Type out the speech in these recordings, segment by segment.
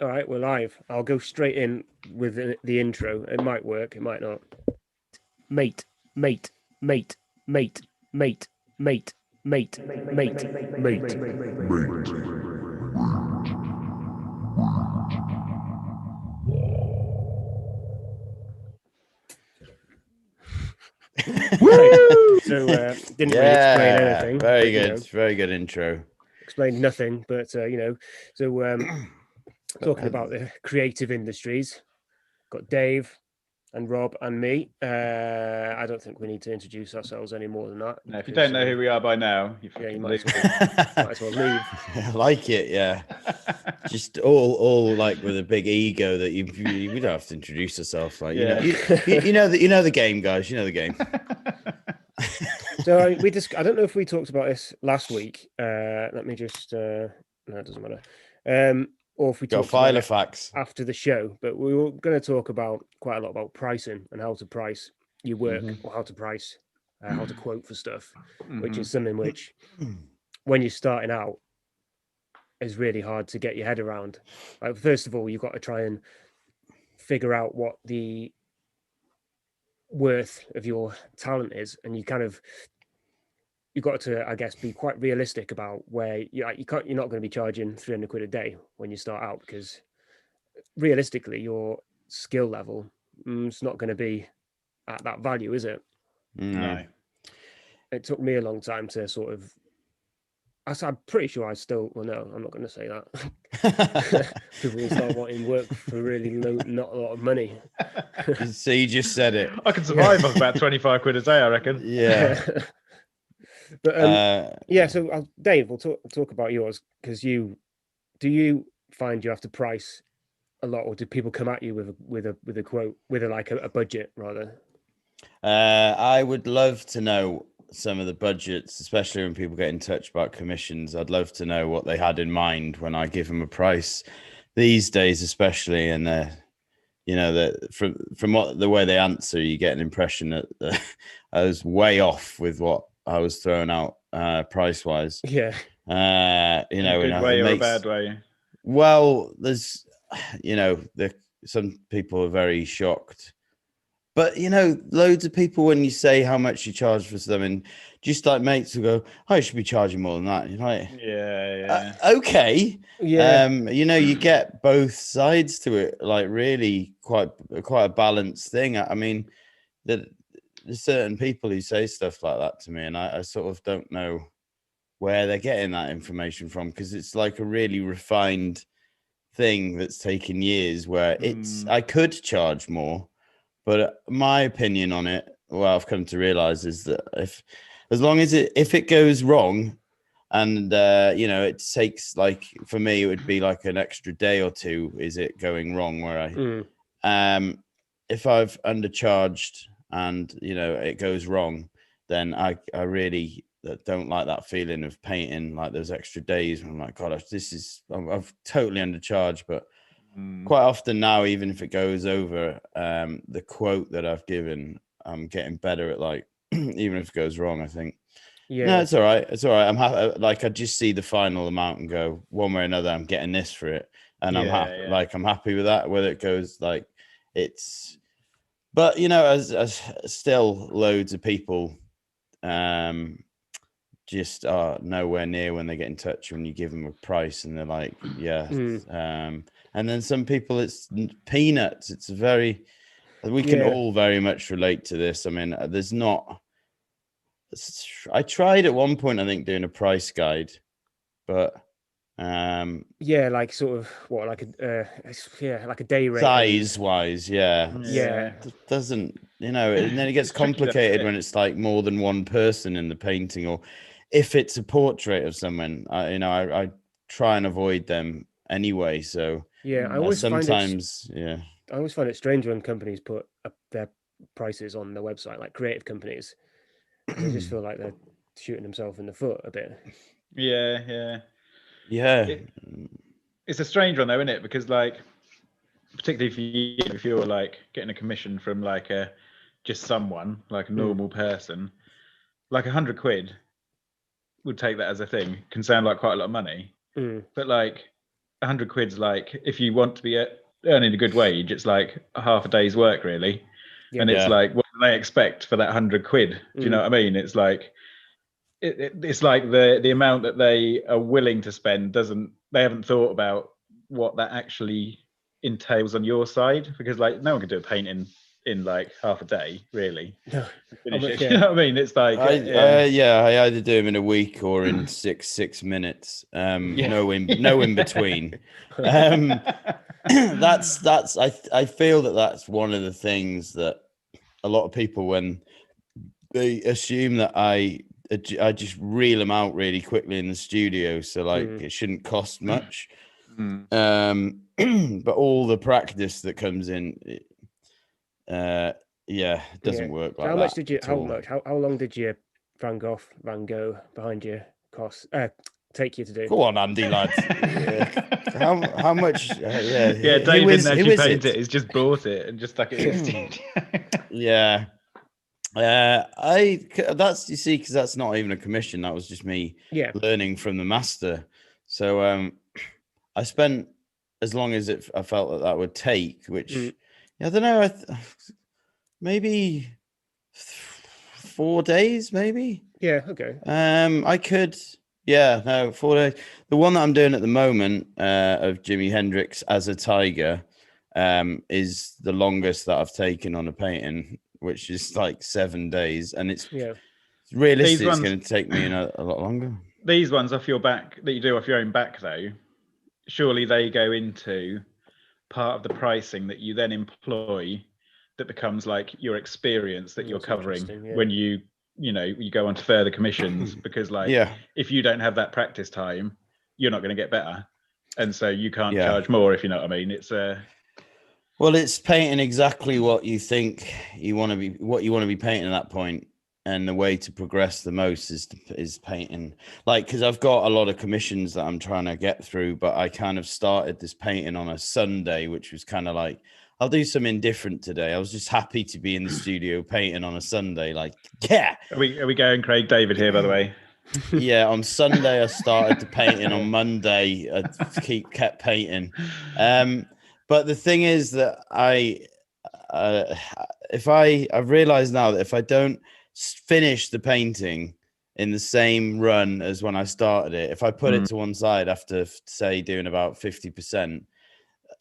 All right, we're live. I'll go straight in with the intro. It might work, it might not. Mate, mate, mate, mate, mate, mate, mate, mate, mate. Right. So didn't really explain Yeah, anything, very but good. Very good intro. explained nothing. But so talking about the creative industries, got Dave and Rob and me. I don't think we need to introduce ourselves any more than that. No, if you don't know who we are by now, you yeah, you fucking might lose. as well leave. I like it, yeah. Just all like with a big ego that we don't have to introduce yourself. Like Yeah. you know the game, guys. You know the game. So I don't know if we talked about this last week. Let me just no, it doesn't matter. Or if we Got a talked about file it of facts. after the show, but we were going to talk about quite a lot about pricing and how to price your work or how to price, how to quote for stuff, which is something which, when you're starting out, is really hard to get your head around. Like, first of all, you've got to try and figure out what the worth of your talent is, and you've got to, I guess, be quite realistic about where you're not going to be charging 300 quid a day when you start out, because realistically your skill level is not going to be at that value, is it? No. It took me a long time to sort of, I'm pretty sure I still, well, no, I'm not going to say that. People will start wanting work for really low, not a lot of money. So you just said it. I can survive off about 25 quid a day, I reckon. Yeah. But yeah, so Dave, we'll talk about yours, because do you find you have to price a lot, or do people come at you with a quote, with a budget rather? I would love to know some of the budgets, especially when people get in touch about commissions. I'd love to know what they had in mind when I give them a price these days, especially. And that from what the way they answer, you get an impression that I was way off with what I was throwing out price wise. Yeah. In a good way or a bad way? Well, there's some people are very shocked. But, loads of people, when you say how much you charge for something, just like mates will go, oh, you should be charging more than that. You're like, yeah. Okay. Yeah. You get both sides to it, like really quite a balanced thing. I mean, there's certain people who say stuff like that to me, and I sort of don't know where they're getting that information from, because it's like a really refined thing that's taken years, where I could charge more. But my opinion on it, well, I've come to realize, is that as long as if it goes wrong, and it takes, like, for me, it would be like an extra day or two. Is it going wrong where if I've undercharged and it goes wrong, then I really don't like that feeling of painting like those extra days. I'm like, God, I've totally undercharged, but. Quite often now, even if it goes over the quote that I've given, I'm getting better at, like, even if it goes wrong, I think, no, it's all right. It's all right. I'm happy. Like, I just see the final amount and go, one way or another, I'm getting this for it. And I'm happy. Yeah. Like, I'm happy with that, whether it goes like but as still loads of people just are nowhere near when they get in touch when you give them a price, and they're like, yeah. And then some people, it's peanuts. It's we can all very much relate to this. I mean, I tried at one point, I think, doing a price guide, but like sort of what, like a day rate size wise, it doesn't, and then it gets complicated when it's like more than one person in the painting, or if it's a portrait of someone. I try and avoid them anyway. So I always find it strange when companies put up their prices on their website, like creative companies, because I just feel like they're shooting themselves in the foot a bit. Yeah. It's a strange one though, isn't it? Because, like, particularly if you're like getting a commission from like just someone, like a normal person, like 100 quid would take that as a thing. Can sound like quite a lot of money, but like 100 quid's like, if you want to be earning a good wage, it's like a half a day's work really. Yeah. And it's like, what do they expect for that 100 quid? Do you know what I mean? It's like, it's like the amount that they are willing to spend they haven't thought about what that actually entails on your side, because like no one can do a painting in like half a day really. No. Finish it. Yeah. You know what I mean? It's like I either do them in a week or in six minutes. No in between. That's I feel that's one of the things that a lot of people, when they assume that I just reel them out really quickly in the studio, so like it shouldn't cost much. But all the practice that comes in, it doesn't work like that. How much did you? How long did your Van Gogh behind your costs take you to do? Go on, Andy, lad. How much? Yeah, David actually painted it. He's just bought it and just stuck it in his studio. Yeah. That's, you see, because that's not even a commission. That was just me learning from the master. So I spent as long as I felt that would take, which I don't know, maybe 4 days, maybe. Yeah. Okay. I could. 4 days. The one that I'm doing at the moment of Jimi Hendrix as a tiger is the longest that I've taken on a painting, which is like 7 days, and it's realistic. It's going to take me a lot longer. These ones off your back that you do off your own back, though, surely they go into part of the pricing that you then employ, that becomes like your experience that you're covering when you go on to further commissions, because like if you don't have that practice time, you're not going to get better, and so you can't charge more, if you know what I mean. It's well, it's painting exactly what you think you want to be painting at that point, and the way to progress the most is painting. Like, because I've got a lot of commissions that I'm trying to get through, but I kind of started this painting on a Sunday, which was kind of like, I'll do something different today. I was just happy to be in the studio painting on a Sunday. Like, yeah. Are we going Craig David here, by the way? Yeah, on Sunday I started the painting. On Monday I kept painting. But the thing is that I've realized now that if I don't finish the painting in the same run as when I started it, if I put it to one side after, say, doing about 50%,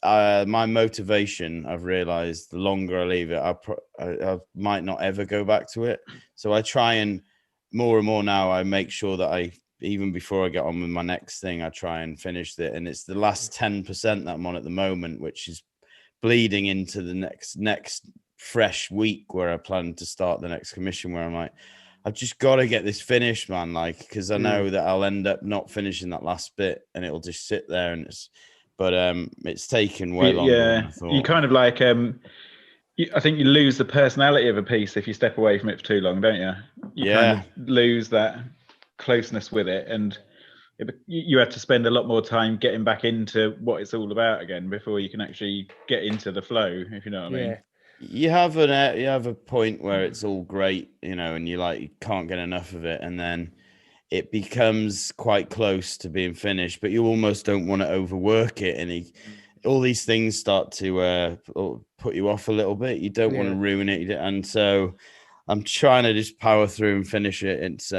my motivation, I've realized, the longer I leave it, I might not ever go back to it. So I try, and more and more now, I make sure that even before I get on with my next thing, I try and finish it. And it's the last 10% that I'm on at the moment, which is bleeding into the next fresh week where I plan to start the next commission, where I'm like, I've just got to get this finished, man. Like, because I know that I'll end up not finishing that last bit, and it'll just sit there, and it's taken way longer than I thought. You kind of like I think you lose the personality of a piece if you step away from it for too long, don't you? You kind of lose that closeness with it, and you have to spend a lot more time getting back into what it's all about again before you can actually get into the flow, if you know what I mean. You have a point where it's all great, and you can't get enough of it, and then it becomes quite close to being finished, but you almost don't want to overwork it, and all these things start to put you off a little bit. You don't want to ruin it, and so I'm trying to just power through and finish it. It's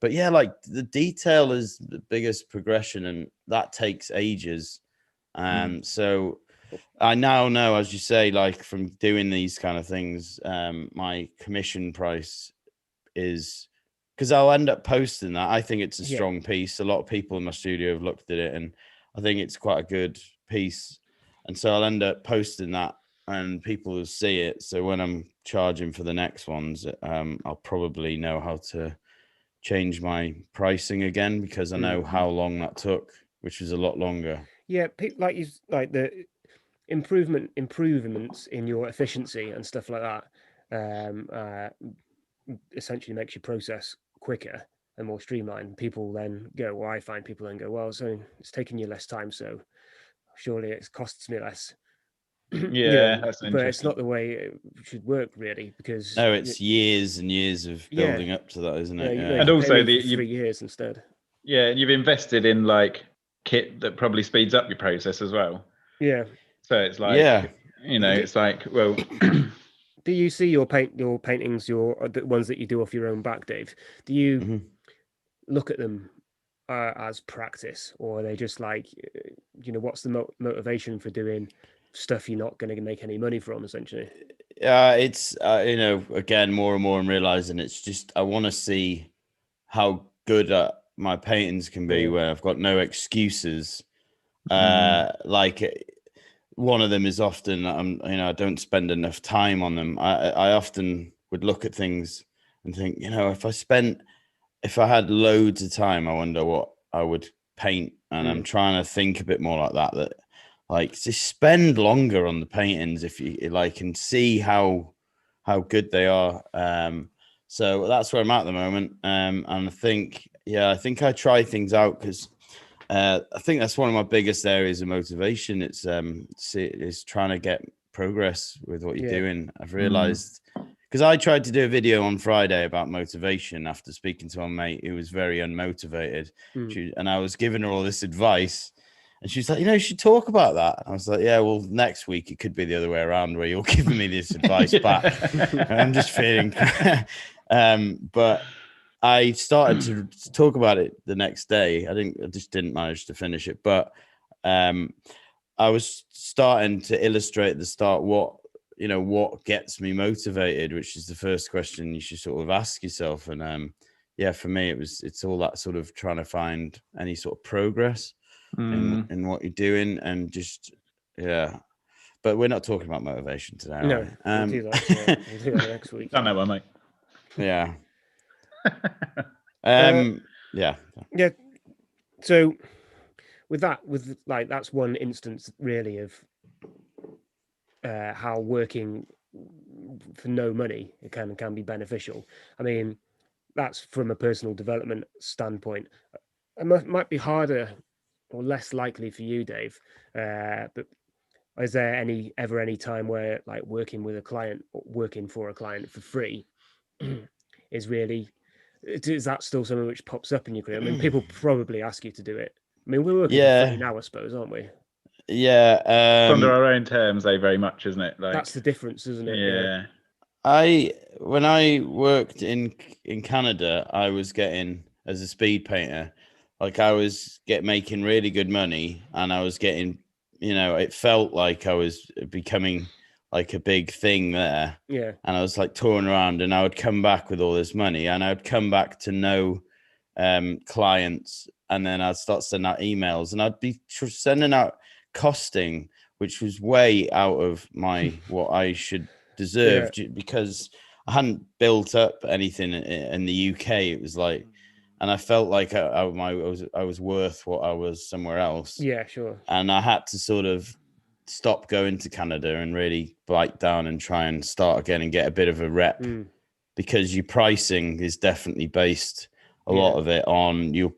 but yeah, like, the detail is the biggest progression, and that takes ages. So I now know, as you say, like, from doing these kind of things, my commission price is, because I'll end up posting that. I think it's a strong piece. A lot of people in my studio have looked at it, and I think it's quite a good piece. And so I'll end up posting that, and people will see it. So when I'm charging for the next ones, I'll probably know how to change my pricing again, because I know how long that took, which was a lot longer. Yeah, like the improvements in your efficiency and stuff like that. Essentially makes your process quicker and more streamlined. People then go, well, I find people then go, well, so it's taking you less time, so surely it costs me less. That's but it's not the way it should work, really, because it's years and years of building up to that, isn't it? And also the 3 years instead. Yeah, and you've invested in like kit that probably speeds up your process as well. Yeah. So it's like, Yeah. it's like, well, do you see your paintings, the ones that you do off your own back, Dave? Do you look at them as practice, or are they just like, what's the motivation for doing stuff you're not going to make any money from, essentially? It's again, more and more I'm realizing it's just I want to see how good my paintings can be where I've got no excuses. Like one of them is often I don't spend enough time on them. I often would look at things and think, if I had loads of time, I wonder what I would paint. And I'm trying to think a bit more like that like just spend longer on the paintings if you like and see how good they are. So that's where I'm at the moment. And I think I try things out because I think that's one of my biggest areas of motivation. It's trying to get progress with what you're doing. I've realized because I tried to do a video on Friday about motivation after speaking to my mate who was very unmotivated. And I was giving her all this advice. And she's like, you should talk about that. I was like, yeah, well, next week it could be the other way around where you're giving me this advice back. And I'm just feeling, but I started to talk about it the next day. I just didn't manage to finish it, but I was starting to illustrate at the start what gets me motivated, which is the first question you should sort of ask yourself. And for me, it's all that sort of trying to find any sort of progress in what you're doing, and just but we're not talking about motivation today. No, we'll do that. We'll do that next week. I know, mate. Yeah. Yeah. So with that's one instance really of how working for no money can be beneficial. I mean, that's from a personal development standpoint. It might be harder or less likely for you, Dave. But is there ever any time where like working with a client or working for a client for free is that still something which pops up in your career? I mean, people probably ask you to do it. I mean, we're working for free now, I suppose, aren't we? Yeah. Under our own terms, very much, isn't it? Like, that's the difference, isn't it? Yeah. When I worked in Canada, I was getting, as a speed painter, like I was making really good money, and I was getting, it felt like I was becoming like a big thing there. Yeah. And I was like touring around, and I would come back with all this money, and I would come back to no clients, and then I'd start sending out emails, and I'd be sending out costing, which was way out of what I should deserve, because I hadn't built up anything in the UK. It was like, and I felt like I was worth what I was somewhere else. Yeah, sure. And I had to sort of stop going to Canada and really bite down and try and start again and get a bit of a rep, because your pricing is definitely based a lot of it on your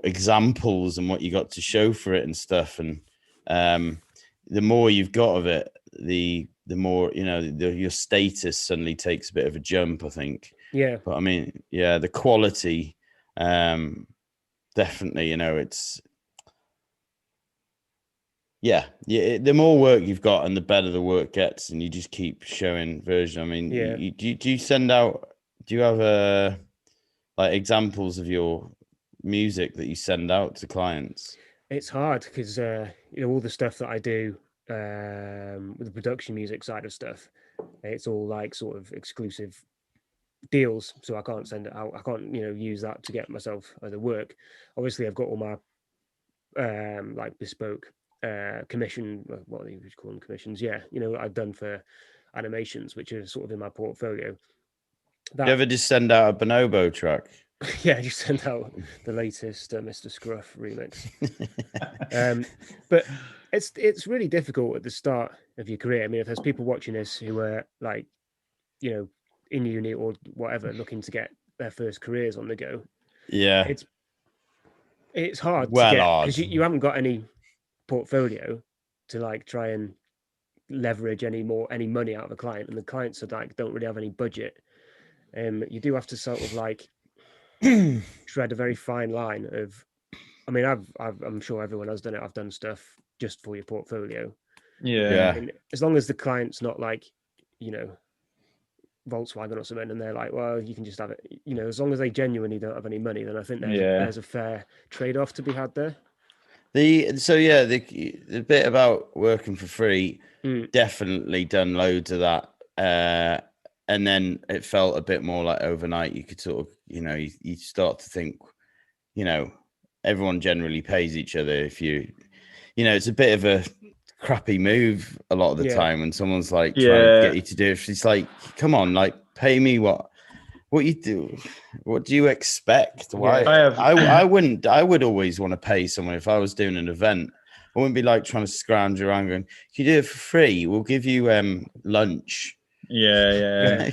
examples and what you got to show for it and stuff. And the more you've got of it, the more your status suddenly takes a bit of a jump, I think. But I mean, the quality, definitely, it's the more work you've got and the better the work gets, and you just keep showing version. I mean, do you send out, do you have like examples of your music that you send out to clients? It's hard because all the stuff that I do with the production music side of stuff, it's all like sort of exclusive deals, so I can't send it out. I can't use that to get myself the work. Obviously, I've got all my like bespoke commission, what do you call them, commissions? I've done for animations, which are sort of in my portfolio. Do you ever just send out a bonobo track? Just send out the latest Mr. Scruff remix. But it's really difficult at the start of your career. I mean, if there's people watching this who are like, in uni or whatever, looking to get their first careers on the go, it's hard to get, because you haven't got any portfolio to like try and leverage any money out of a client, and the clients are like don't really have any budget. You do have to sort of like tread a very fine line of I mean, I'm sure everyone has done it. I've done stuff just for your portfolio. Yeah. And as long as the client's not like, you know, Volkswagen or something, and they're like, well, you can just have it, you know, as long as they genuinely don't have any money, then I think there's a fair trade-off to be had there. The bit about working for free, Mm. definitely done loads of that. And then it felt a bit more like overnight. You could sort of, you know, you start to think, you know, everyone generally pays each other. If you know, it's a bit of a crappy move a lot of the time when someone's like trying to get you to do it. It's like, come on, like pay me what you do. What do you expect? Why? I wouldn't. I would always want to pay someone if I was doing an event. I wouldn't be like trying to scrounge around going, "Can you do it for free? We'll give you lunch." Yeah.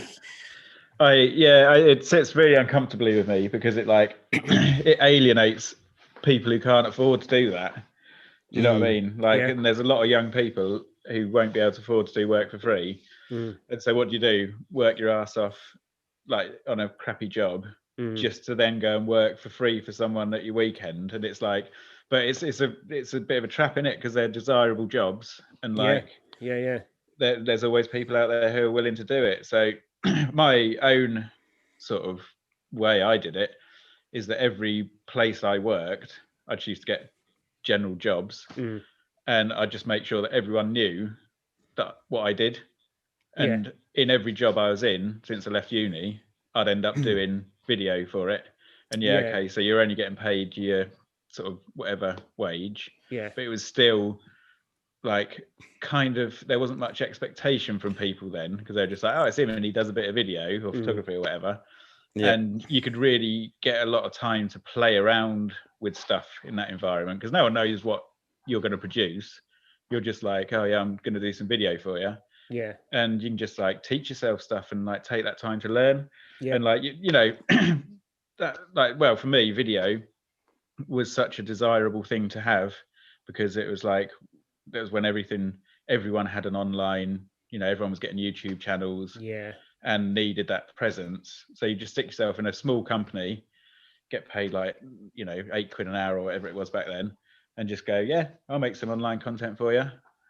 It sits really uncomfortably with me because it it alienates people who can't afford to do that. Do you know what I mean? And there's a lot of young people who won't be able to afford to do work for free. And so what do? Work your ass off like on a crappy job just to then go and work for free for someone at your weekend. And it's like, but it's a bit of a trap in it because they're desirable jobs and there's always people out there who are willing to do it. So my own sort of way I did it is that every place I worked, I choose to get general jobs and I just make sure that everyone knew that what I did. And in every job I was in since I left uni, I'd end up doing video for it. And okay, so you're only getting paid your sort of whatever wage. But it was still like kind of, there wasn't much expectation from people then because they're just like, oh, it's him and he does a bit of video or photography or whatever. And you could really get a lot of time to play around with stuff in that environment because no one knows what you're going to produce. You're just like, oh yeah, I'm going to do some video for you. And you can just like teach yourself stuff and like take that time to learn. And like you know that like, well, for me, video was such a desirable thing to have because it was like that was when everyone had an online, you know, everyone was getting YouTube channels and needed that presence. So you just stick yourself in a small company, get paid like, you know, £8 an hour or whatever it was back then, and just go, yeah, I'll make some online content for you.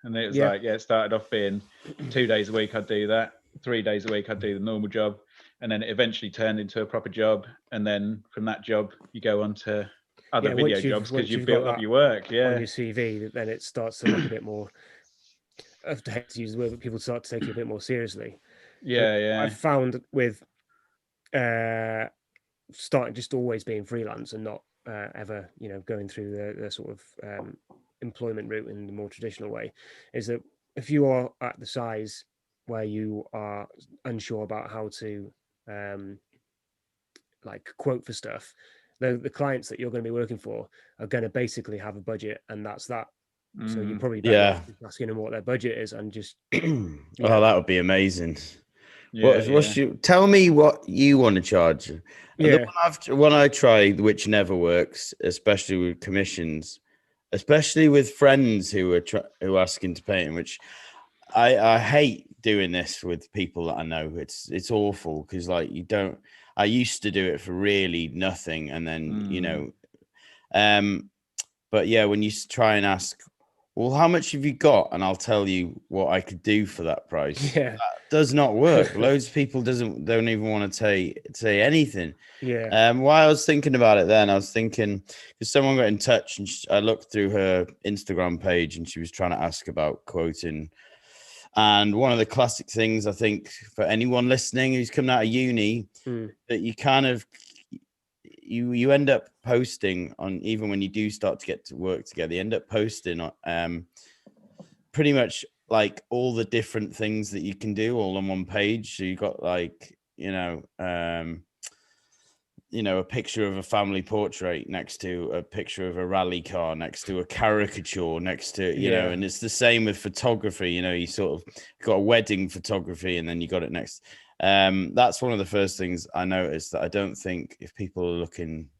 And it was like, it started off being 2 days a week I'd do that, 3 days a week I'd do the normal job, and then it eventually turned into a proper job. And then from that job you go on to other video jobs because you've built up your work on your CV. Then it starts to look a bit more, I hate to use the word, but people start to take you a bit more seriously. I've found with starting just always being freelance and not ever, you know, going through the sort of employment route in the more traditional way, is that if you are at the size where you are unsure about how to like quote for stuff, the clients that you're going to be working for are going to basically have a budget, and that's that. So you're probably better asking them what their budget is and just that would be amazing. Tell me what you want to charge. The one I tried, which never works, especially with commissions, especially with friends who are asking to pay him, which I hate doing this with people that I know. It's awful because like I used to do it for really nothing, and then you know, but yeah, when you try and ask, well, how much have you got, and I'll tell you what I could do for that price. That does not work. Loads of people don't even want to say anything. While I was thinking about it, then I was thinking because someone got in touch, and I looked through her Instagram page, and she was trying to ask about quoting. And one of the classic things I think for anyone listening who's coming out of uni, that you kind of you end up posting on, even when you do start to get to work together, you end up posting on pretty much like all the different things that you can do all on one page. So you got like, a picture of a family portrait next to a picture of a rally car, next to a caricature, next to, and it's the same with photography. You sort of got a wedding photography and then you got it next. That's one of the first things I noticed, that I don't think if people are looking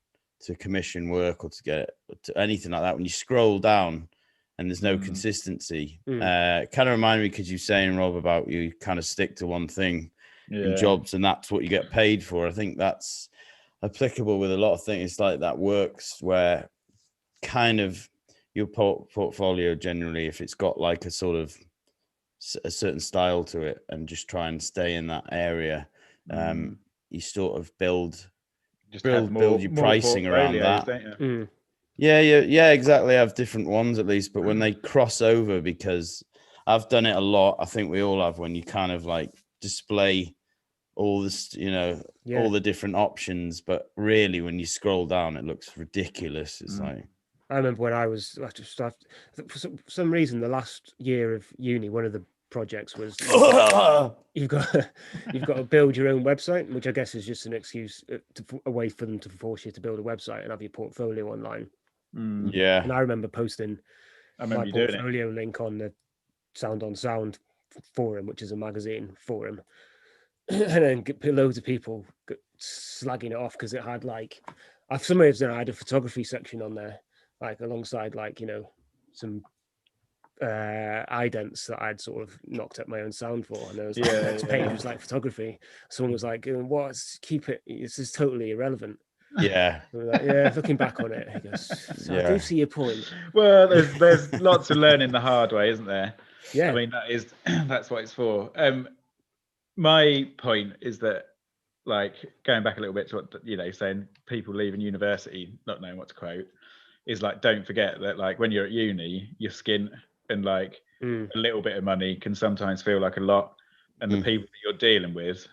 to commission work or to get to anything like that, when you scroll down and there's no consistency, it kind of reminded me, because you're saying, Rob, about you kind of stick to one thing in jobs and that's what you get paid for. I think that's applicable with a lot of things. It's like that works where kind of your portfolio generally, if it's got like a sort of a certain style to it, and just try and stay in that area, you sort of build your pricing around that. Don't you? Yeah, exactly. I have different ones at least, but when they cross over, because I've done it a lot, I think we all have, when you kind of like display all this, all the different options, but really when you scroll down, it looks ridiculous. It's like, I remember when I for some reason, the last year of uni, one of the projects was you've got to build your own website, which I guess is just an excuse a way for them to force you to build a website and have your portfolio online. Yeah. And I remember posting my you doing portfolio link on the Sound on Sound forum, which is a magazine forum, and then loads of people slagging it off because it had like, for some reason I had a photography section on there, like alongside like some idents that I'd sort of knocked up my own sound for, and there was like the next page was like photography. Someone was like, "What? Keep it. This is totally irrelevant." Yeah. Like, yeah, looking back on it, I guess. So I do see your point. Well, there's lots of learning the hard way, isn't there? Yeah. I mean, that's what it's for. My point is that, like, going back a little bit to what saying people leaving university not knowing what to quote, is like, don't forget that, like, when you're at uni, your skin and like a little bit of money can sometimes feel like a lot, and the people that you're dealing with,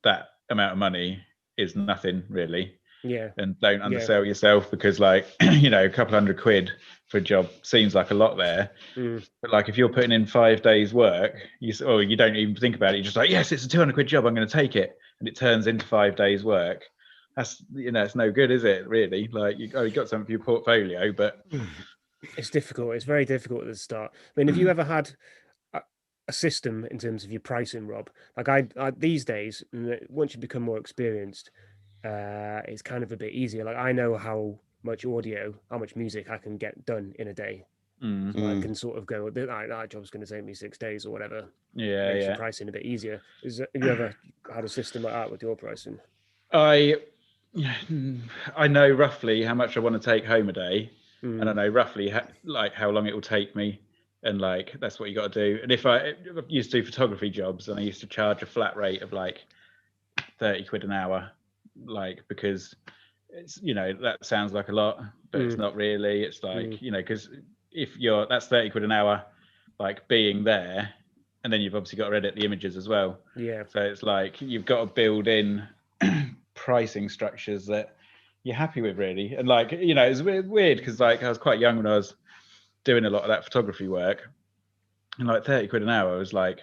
that amount of money is nothing really. Yeah. And don't undersell yourself, because like a couple £100 for a job seems like a lot there, but like if you're putting in 5 days work, you don't even think about it, you're just like, yes, it's a £200 job, I'm going to take it, and it turns into 5 days work. That's it's no good, is it, really? Like, you got something for your portfolio, but it's difficult. It's very difficult at the start. I mean, have you ever had a system in terms of your pricing, Rob? Like I these days, once you become more experienced, it's kind of a bit easier. Like I know how much music I can get done in a day. So I can sort of go, that job's going to take me 6 days or whatever. Makes your pricing a bit easier. Have you ever had a system like that with your pricing? I know roughly how much I want to take home a day, and I know roughly how long it will take me, and like that's what you got to do. And if I used to do photography jobs, and I used to charge a flat rate of like £30 an hour, like, because it's that sounds like a lot, but it's not really. It's like because if that's £30 an hour, like being there, and then you've obviously got to edit the images as well. Yeah. So it's like you've got to build in pricing structures that you're happy with, really. And like it's weird because like I was quite young when I was doing a lot of that photography work, and like £30 an hour was like,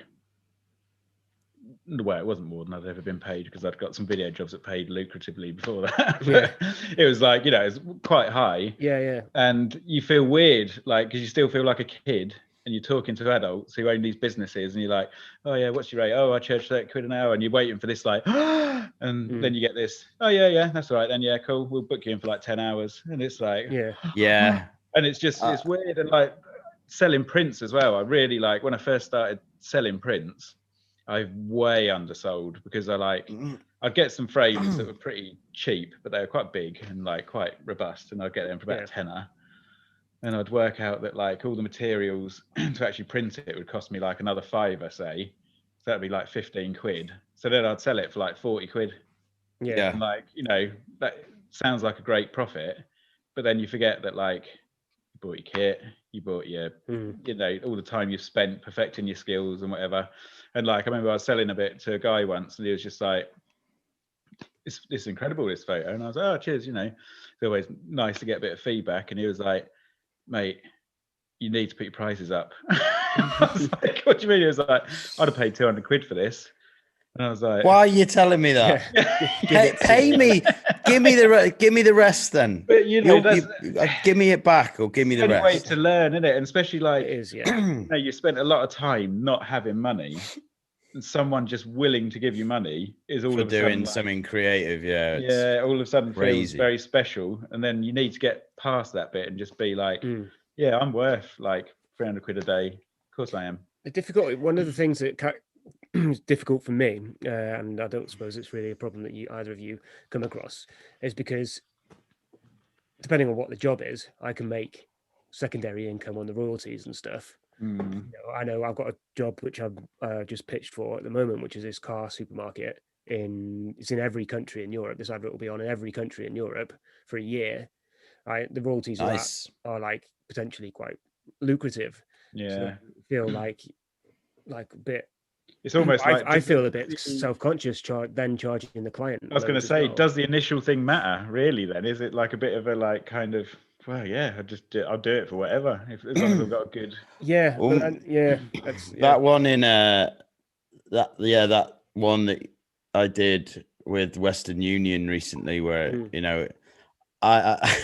well, it wasn't more than I'd ever been paid, because I'd got some video jobs that paid lucratively before that. But it was like it was quite high. Yeah. And you feel weird, like, because you still feel like a kid, and you're talking to adults who own these businesses, and you're like, oh yeah, what's your rate? Oh, I charge £30 an hour, and you're waiting for this, like, and then you get this, oh yeah, that's all right then, yeah, cool, we'll book you in for like 10 hours, and it's like, yeah, and it's just it's weird. And like selling prints as well, I really like, when I first started selling prints, I way undersold, because I'd get some frames that were pretty cheap, but they were quite big and like quite robust, and I'd get them for about a tenner. And I'd work out that like all the materials to actually print it would cost me like another £5, say. So that'd be like £15. So then I'd sell it for like £40. Yeah. And like, that sounds like a great profit, but then you forget that like you bought your kit, you bought your, all the time you've spent perfecting your skills and whatever. And like, I remember I was selling a bit to a guy once, and he was just like, it's incredible, this photo. And I was like, oh, cheers, it's always nice to get a bit of feedback. And he was like, mate, you need to put your prices up. I was like, what do you mean? He was like, I'd have paid £200 for this. And I was like, why are you telling me that? Pay me. Give me the rest then. But give me it back, or give me the rest. Way to learn, isn't it? And especially like, it is, you spent a lot of time not having money, and someone just willing to give you money is all for of a doing sudden, something creative. All of a sudden crazy. Feels very special. And then you need to get past that bit and just be like, yeah, I'm worth like £300 a day. Of course I am. One of the things that is difficult for me, and I don't suppose it's really a problem that either of you come across, is because depending on what the job is, I can make secondary income on the royalties and stuff. I know I've got a job which I've just pitched for at the moment, which is this car supermarket it's in every country in Europe. This advert will be on in every country in Europe for a year. The royalties of that are like potentially quite lucrative. So I feel like a bit. It's almost like I feel a bit self-conscious charging the client. I was going to say, does the initial thing matter really? Then is it like a bit of a like kind of, well, yeah, I'll do it for whatever, as long as I've got a good. Yeah, that one in that one that I did with Western Union recently, where you know, I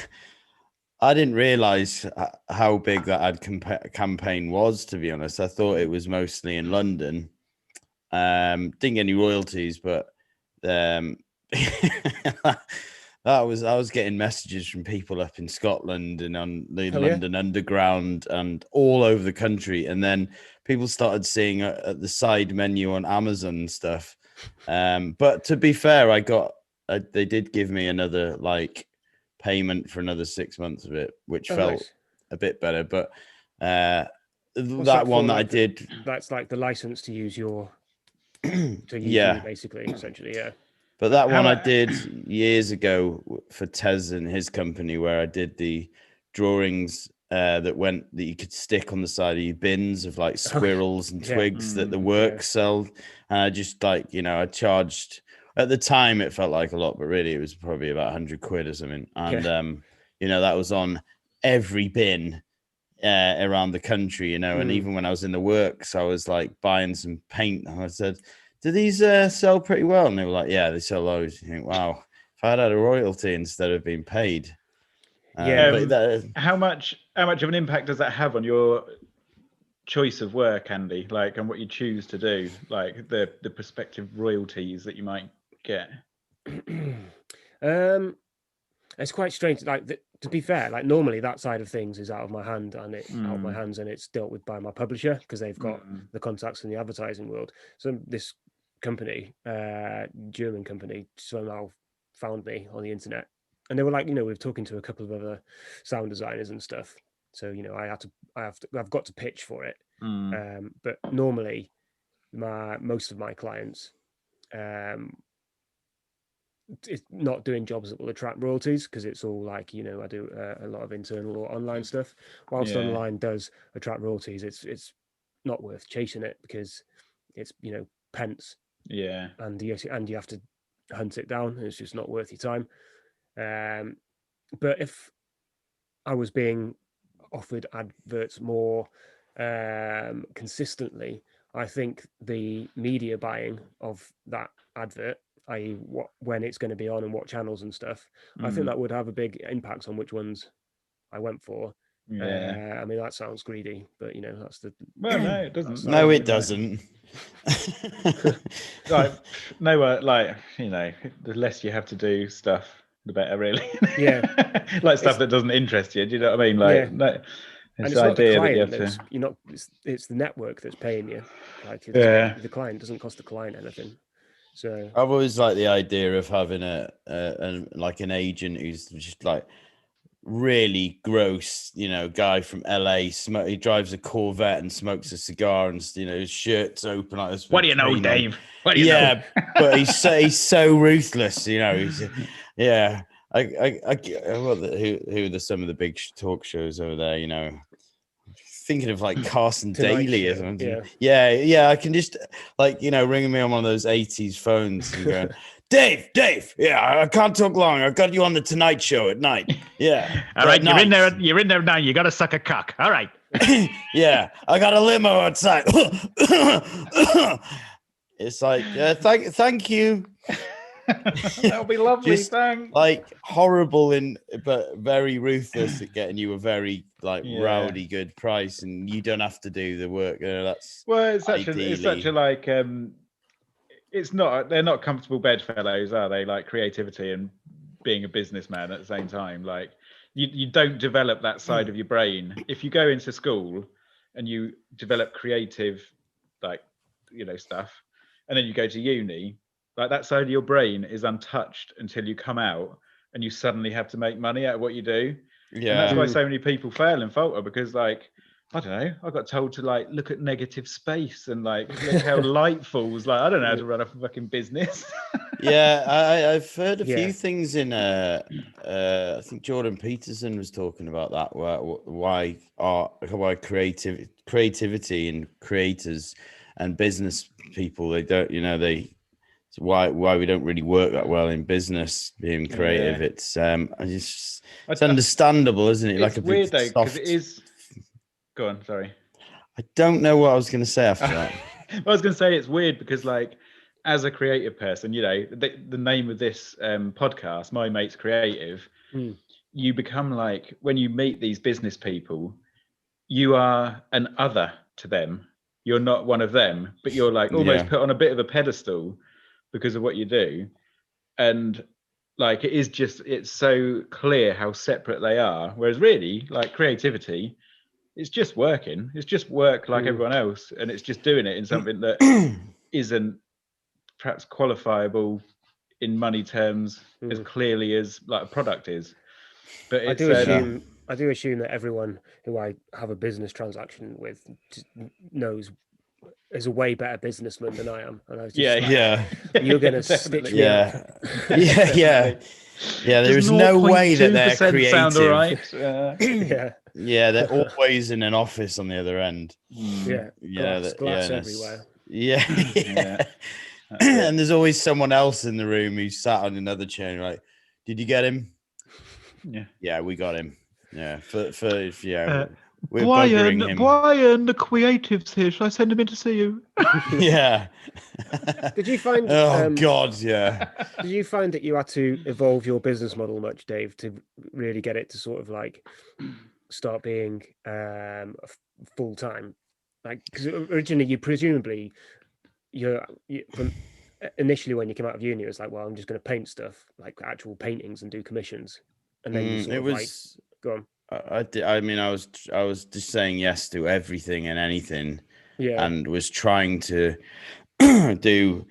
didn't realize how big that ad campaign was. To be honest, I thought it was mostly in London. Didn't get any royalties, but I was getting messages from people up in Scotland and on the London Underground and all over the country. And then people started seeing at the side menu on Amazon and stuff. But to be fair, they did give me another like payment for another 6 months of it, which felt a bit better. But that one that I did, that's like the license to use you basically, essentially, yeah. But that one I did years ago for Tez and his company, where I did the drawings that you could stick on the side of your bins of like squirrels and twigs that the work sold. And I just like, I charged, at the time it felt like a lot, but really it was probably about 100 quid or something. And, that was on every bin around the country, and even when I was in the works, I was like buying some paint, and I said, do these sell pretty well? And they were like, yeah, they sell loads. You think, wow, if I had a royalty instead of being paid. How much of an impact does that have on your choice of work, Andy? Like, and what you choose to do, like the prospective royalties that you might get? It's quite strange. Like, to be fair, like normally that side of things is out of my hands, and it's dealt with by my publisher because they've got the contacts in the advertising world. So this company, German company, somehow found me on the internet, and they were like, we're talking to a couple of other sound designers and stuff. So I've got to pitch for it. But normally, most of my clients, it's not doing jobs that will attract royalties because it's all like, I do a lot of internal or online stuff. Whilst online does attract royalties, it's not worth chasing it because it's pence. Yeah, and you have to hunt it down. It's just not worth your time. But if I was being offered adverts more consistently, I think the media buying of that advert, i.e. when it's going to be on and what channels and stuff, I think that would have a big impact on which ones I went for. I mean, that sounds greedy, but that's the. Well, no, it doesn't. No, it doesn't. Like, no, like, the less you have to do stuff, the better, really. Yeah. Like stuff that doesn't interest you. Do you know what I mean? Like, no. And it's not the client it's the network that's paying you. Like, the client doesn't cost the client anything. So I've always liked the idea of having like an agent who's just like really gross, guy from LA. He drives a Corvette and smokes a cigar, and his shirt's open like this. What do you know, Dave? What do you know? But he's so ruthless. He's who are some of the big talk shows over there? Thinking of like Carson Daly or something. Yeah. I can just ringing me on one of those 80s phones and going, Dave, yeah, I can't talk long. I've got you on the Tonight Show at night. Yeah. All right, you're in there now. You got to suck a cock. All right. Yeah, I got a limo outside. It's like, thank you. That'll be lovely. Thanks. Like horrible but very ruthless at getting you a very rowdy good price, and you don't have to do the work. That's it's such a like it's not, they're not comfortable bedfellows, are they? Like creativity and being a businessman at the same time. Like you don't develop that side of your brain if you go into school and you develop creative stuff, and then you go to uni. Like that side of your brain is untouched until you come out and you suddenly have to make money out of what you do. Yeah. And that's why so many people fail and falter, because like, I don't know, I got told to like look at negative space and like look how light falls. Like, I don't know how to run a fucking business. Yeah, I've heard a Yeah. few things in I think Jordan Peterson was talking about that, why creativity and creators and business people, they don't, why we don't really work that well in business being creative. Yeah. It's understandable, isn't it? It's Like a weird big though, because it is. Go on, sorry. I don't know what I was going to say after that. I was going to say it's weird because, like, as a creative person, the name of this podcast, My Mate's Creative, you become like, when you meet these business people, you are an other to them. You're not one of them, but you're like almost put on a bit of a pedestal because of what you do. And like, it's so clear how separate they are. Whereas really, like, creativity, it's just working. It's just work like everyone else, and it's just doing it in something that isn't perhaps qualifiable in money terms as clearly as like a product is. But it's, I do assume that everyone who I have a business transaction with knows is a way better businessman than I am, and I was just you're gonna stitch me up. There is no way that they're creative. Sound all right? They're always in an office on the other end. Glass everywhere. And there's always someone else in the room who's sat on another chair. Like, did you get him? Yeah, we got him. Yeah, we're buggering him. Brian, the creative's here. Should I send him in to see you? Yeah. Did you find? Oh God, yeah. Did you find that you had to evolve your business model much, Dave, to really get it to sort of like start being full time? Like, because originally you presumably from initially when you came out of uni, it was like, well, I'm just going to paint stuff, like actual paintings, and do commissions, and then you sort of like go on. I mean, I was just saying yes to everything and anything, and was trying to do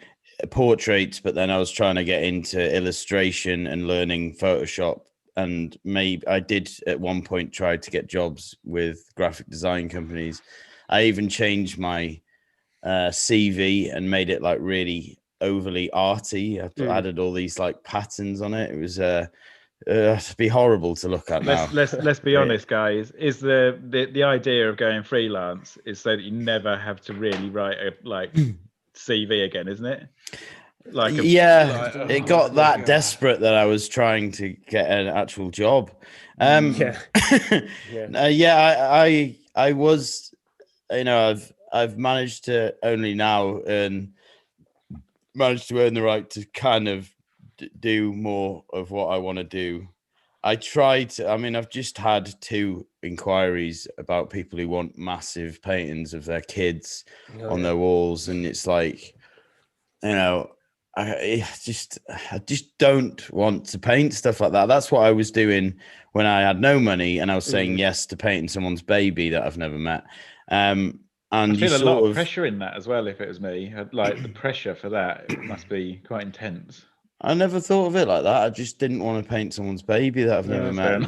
portraits, but then I was trying to get into illustration and learning Photoshop, and maybe I did at one point try to get jobs with graphic design companies. I even changed my CV and made it like really overly arty. I added all these like patterns on it. It was it'd be horrible to look at now. Let's be honest, guys. Is the idea of going freelance is so that you never have to really write a like CV again, isn't it? It got that desperate that I was trying to get an actual job. I was, I've managed to only now manage to earn the right to kind of do more of what I want to do. I've just had 2 inquiries about people who want massive paintings of their kids on their walls, and it's like, I just don't want to paint stuff like that. That's what I was doing when I had no money, and I was saying yes to painting someone's baby that I've never met. And I feel a lot of pressure in that as well. If it was me, like the pressure for that, it must be quite intense. I never thought of it like that. I just didn't want to paint someone's baby that I've never met.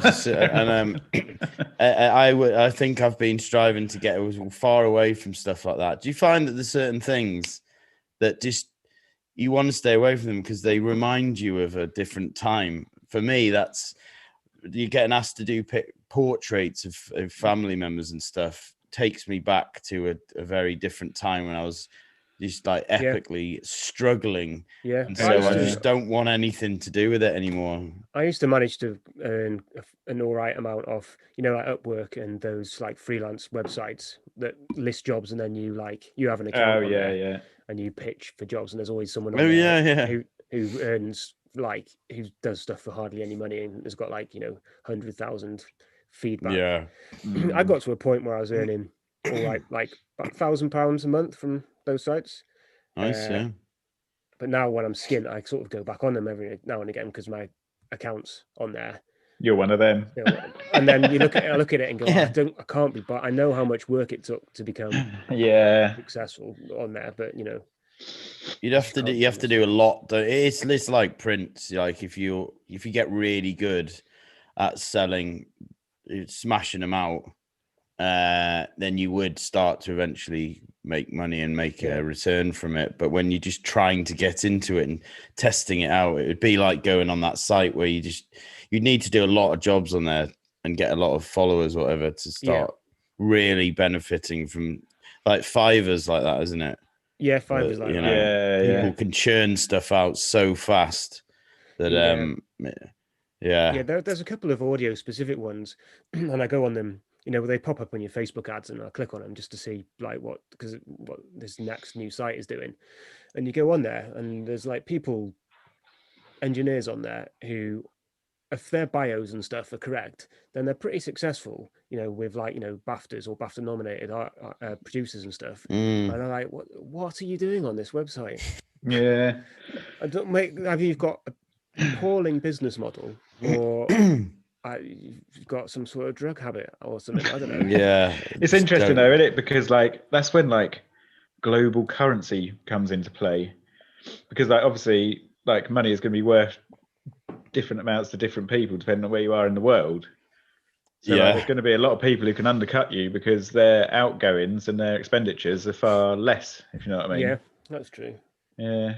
I think I've been striving to get far away from stuff like that. Do you find that there's certain things that just you want to stay away from them because they remind you of a different time? For me, that's you're getting asked to do portraits of family members and stuff. Takes me back to a very different time when I was just like epically struggling. And so I just don't want anything to do with it anymore. I used to manage to earn an all right amount of, like Upwork and those like freelance websites that list jobs, and then you have an account and you pitch for jobs, and there's always someone on there who earns who does stuff for hardly any money and has got 100,000 feedback. I got to a point where I was earning all right, like about £1,000 a month from those sites. Nice, But now when I'm skint, I sort of go back on them every now and again because my account's on there. You're one of them. And then I look at it and go, I can't be, but I know how much work it took to become successful on there. But You have to do a lot. It's like print. Like if you get really good at selling, smashing them out, then you would start to eventually make money and make a return from it. But when you're just trying to get into it and testing it out, it would be like going on that site where you need to do a lot of jobs on there and get a lot of followers or whatever to start really benefiting from, like Fiverr's like that, isn't it? Yeah, Fiverr's like that. People can churn stuff out so fast that there's a couple of audio specific ones, and I go on them. They pop up on your Facebook ads, and I click on them just to see like what this next new site is doing. And you go on there, and there's like engineers on there who, if their bios and stuff are correct, then they're pretty successful, with like, BAFTAs or BAFTA nominated producers and stuff. And I'm like, what are you doing on this website? Yeah. Have you got a appalling business model, or you've got some sort of drug habit or something? I don't know. Yeah. It's interesting though, isn't it? Because like, that's when like global currency comes into play, because like obviously like money is going to be worth different amounts to different people depending on where you are in the world. So like, there's going to be a lot of people who can undercut you because their outgoings and their expenditures are far less, if you know what I mean. Yeah, that's true. Yeah.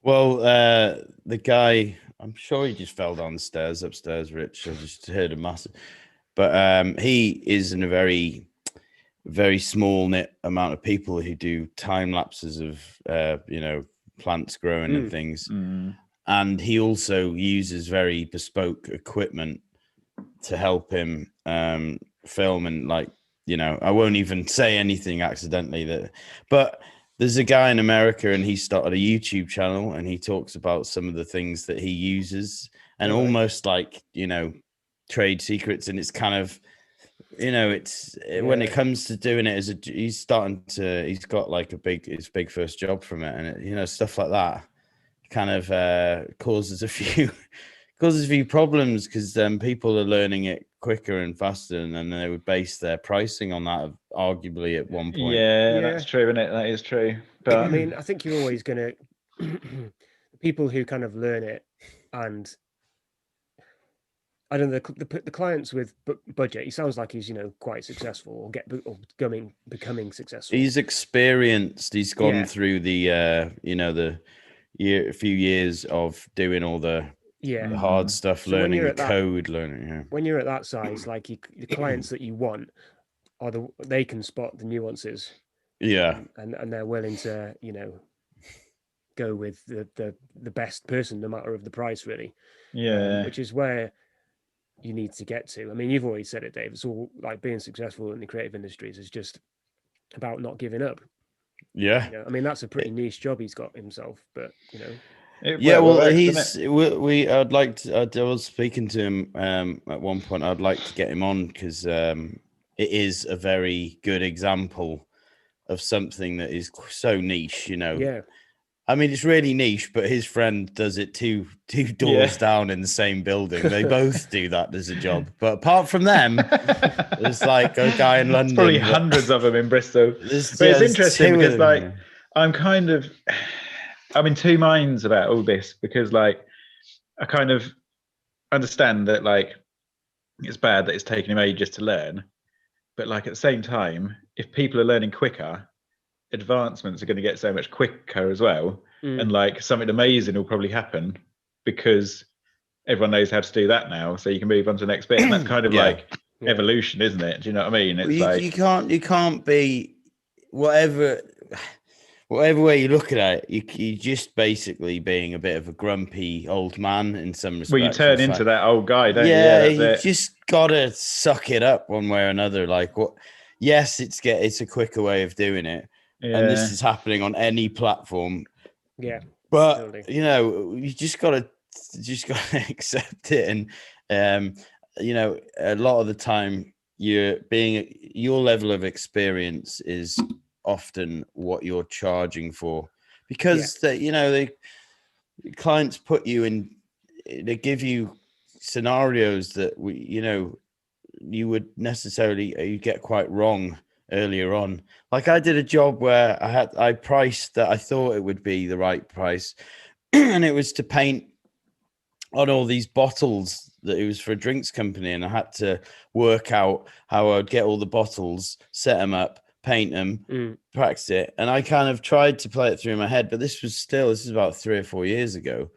Well, the guy, I'm sure he just fell down the stairs upstairs, Rich. I just heard a massive, but he is in a very, very small knit amount of people who do time lapses of plants growing and things. And he also uses very bespoke equipment to help him film, and like, I won't even say anything accidentally but there's a guy in America, and he started a YouTube channel, and he talks about some of the things that he uses, and almost like, trade secrets. And it's kind of, when it comes to doing it he's got like his big first job from it. And stuff like that kind of causes a few problems, because people are learning it quicker and faster, and then they would base their pricing on that, arguably at one point. Yeah, that's true, isn't it? That is true. But I mean, I think you're always gonna people who kind of learn it, and I don't know, the clients with budget. He sounds like he's quite successful, or becoming successful. He's experienced. He's gone through the a few years of doing all the hard stuff, so learning the code, When you're at that size, like the clients that you want they can spot the nuances. And they're willing to go with the best person, no matter of the price, really. Which is where you need to get to. I mean, you've always said it, Dave. It's all like being successful in the creative industries is just about not giving up. I mean, that's a pretty niche job he's got himself, but I was speaking to him at one point. I'd like to get him on, because it is a very good example of something that is so niche, I mean, it's really niche, but his friend does it two doors down in the same building. They both do that as a job. But apart from them, there's like a guy in London. There's probably hundreds of them in Bristol. But it's interesting because like, I'm in two minds about all this, because like, I kind of understand that like, it's bad that it's taken him ages to learn. But like, at the same time, if people are learning quicker, advancements are going to get so much quicker as well. And like, something amazing will probably happen because everyone knows how to do that now, so you can move on to the next bit. And that's kind of like evolution, isn't it? Do you know what I mean? It's like you can't be whatever way you look at it, you're just basically being a bit of a grumpy old man in some respects. Well, you turn into that old guy, don't you? Yeah, you just gotta suck it up one way or another. Like, yes, it's a quicker way of doing it. And this is happening on any platform. But totally. You just gotta accept it. And a lot of the time, your level of experience is often what you're charging for, because the clients put you in, they give you scenarios that you would necessarily you get quite wrong earlier on. Like I did a job where I priced that I thought it would be the right price, and it was to paint on all these bottles that it was for a drinks company, and I had to work out how I would get all the bottles, set them up, paint them, practice it. And I kind of tried to play it through in my head, but this is about 3 or 4 years ago.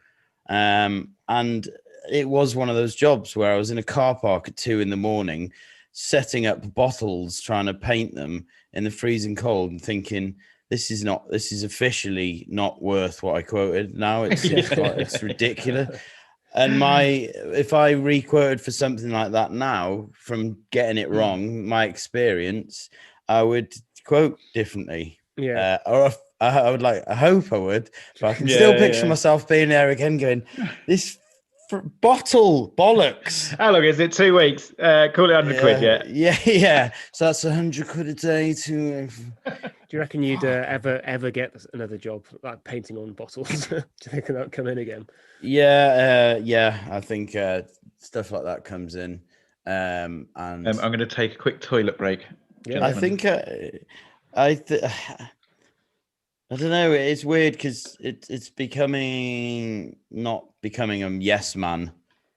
And it was one of those jobs where I was in a car park at 2 a.m, setting up bottles, trying to paint them in the freezing cold, and thinking, this is officially not worth what I quoted. Now it's ridiculous. And if I re-quoted for something like that now, from getting it wrong, my experience, I would quote differently. Yeah. Or I hope I would, but I can still picture myself being there again going, this bottle bollocks. How long is it? 2 weeks. Call it 100 quid, yeah. Yeah. So that's 100 quid a day to. Do you reckon you'd ever get another job like painting on bottles? Do you think that'll come in again? Yeah. I think stuff like that comes in. And I'm going to take a quick toilet break. Yeah. I think I don't know. It's weird because it's not becoming a yes man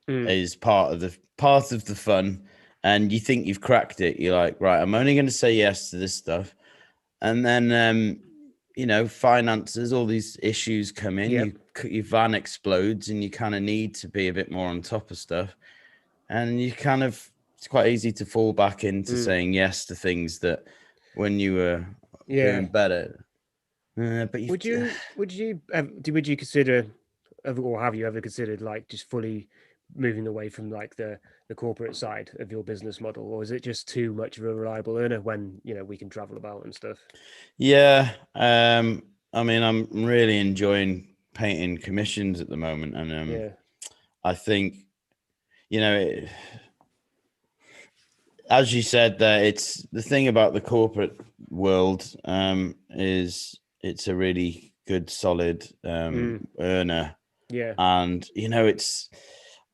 is part of the fun, and you think you've cracked it. You're like, right, I'm only going to say yes to this stuff. And then, finances, all these issues come in. Yep. Your van explodes, and you kind of need to be a bit more on top of stuff. And it's quite easy to fall back into saying yes to things that when you were doing better. But would you consider, or have you ever considered like just fully moving away from like the corporate side of your business model, or is it just too much of a reliable earner when we can travel about and stuff? Yeah, I mean, I'm really enjoying painting commissions at the moment, and I think as you said there, it's the thing about the corporate world is it's a really good solid earner. Yeah. And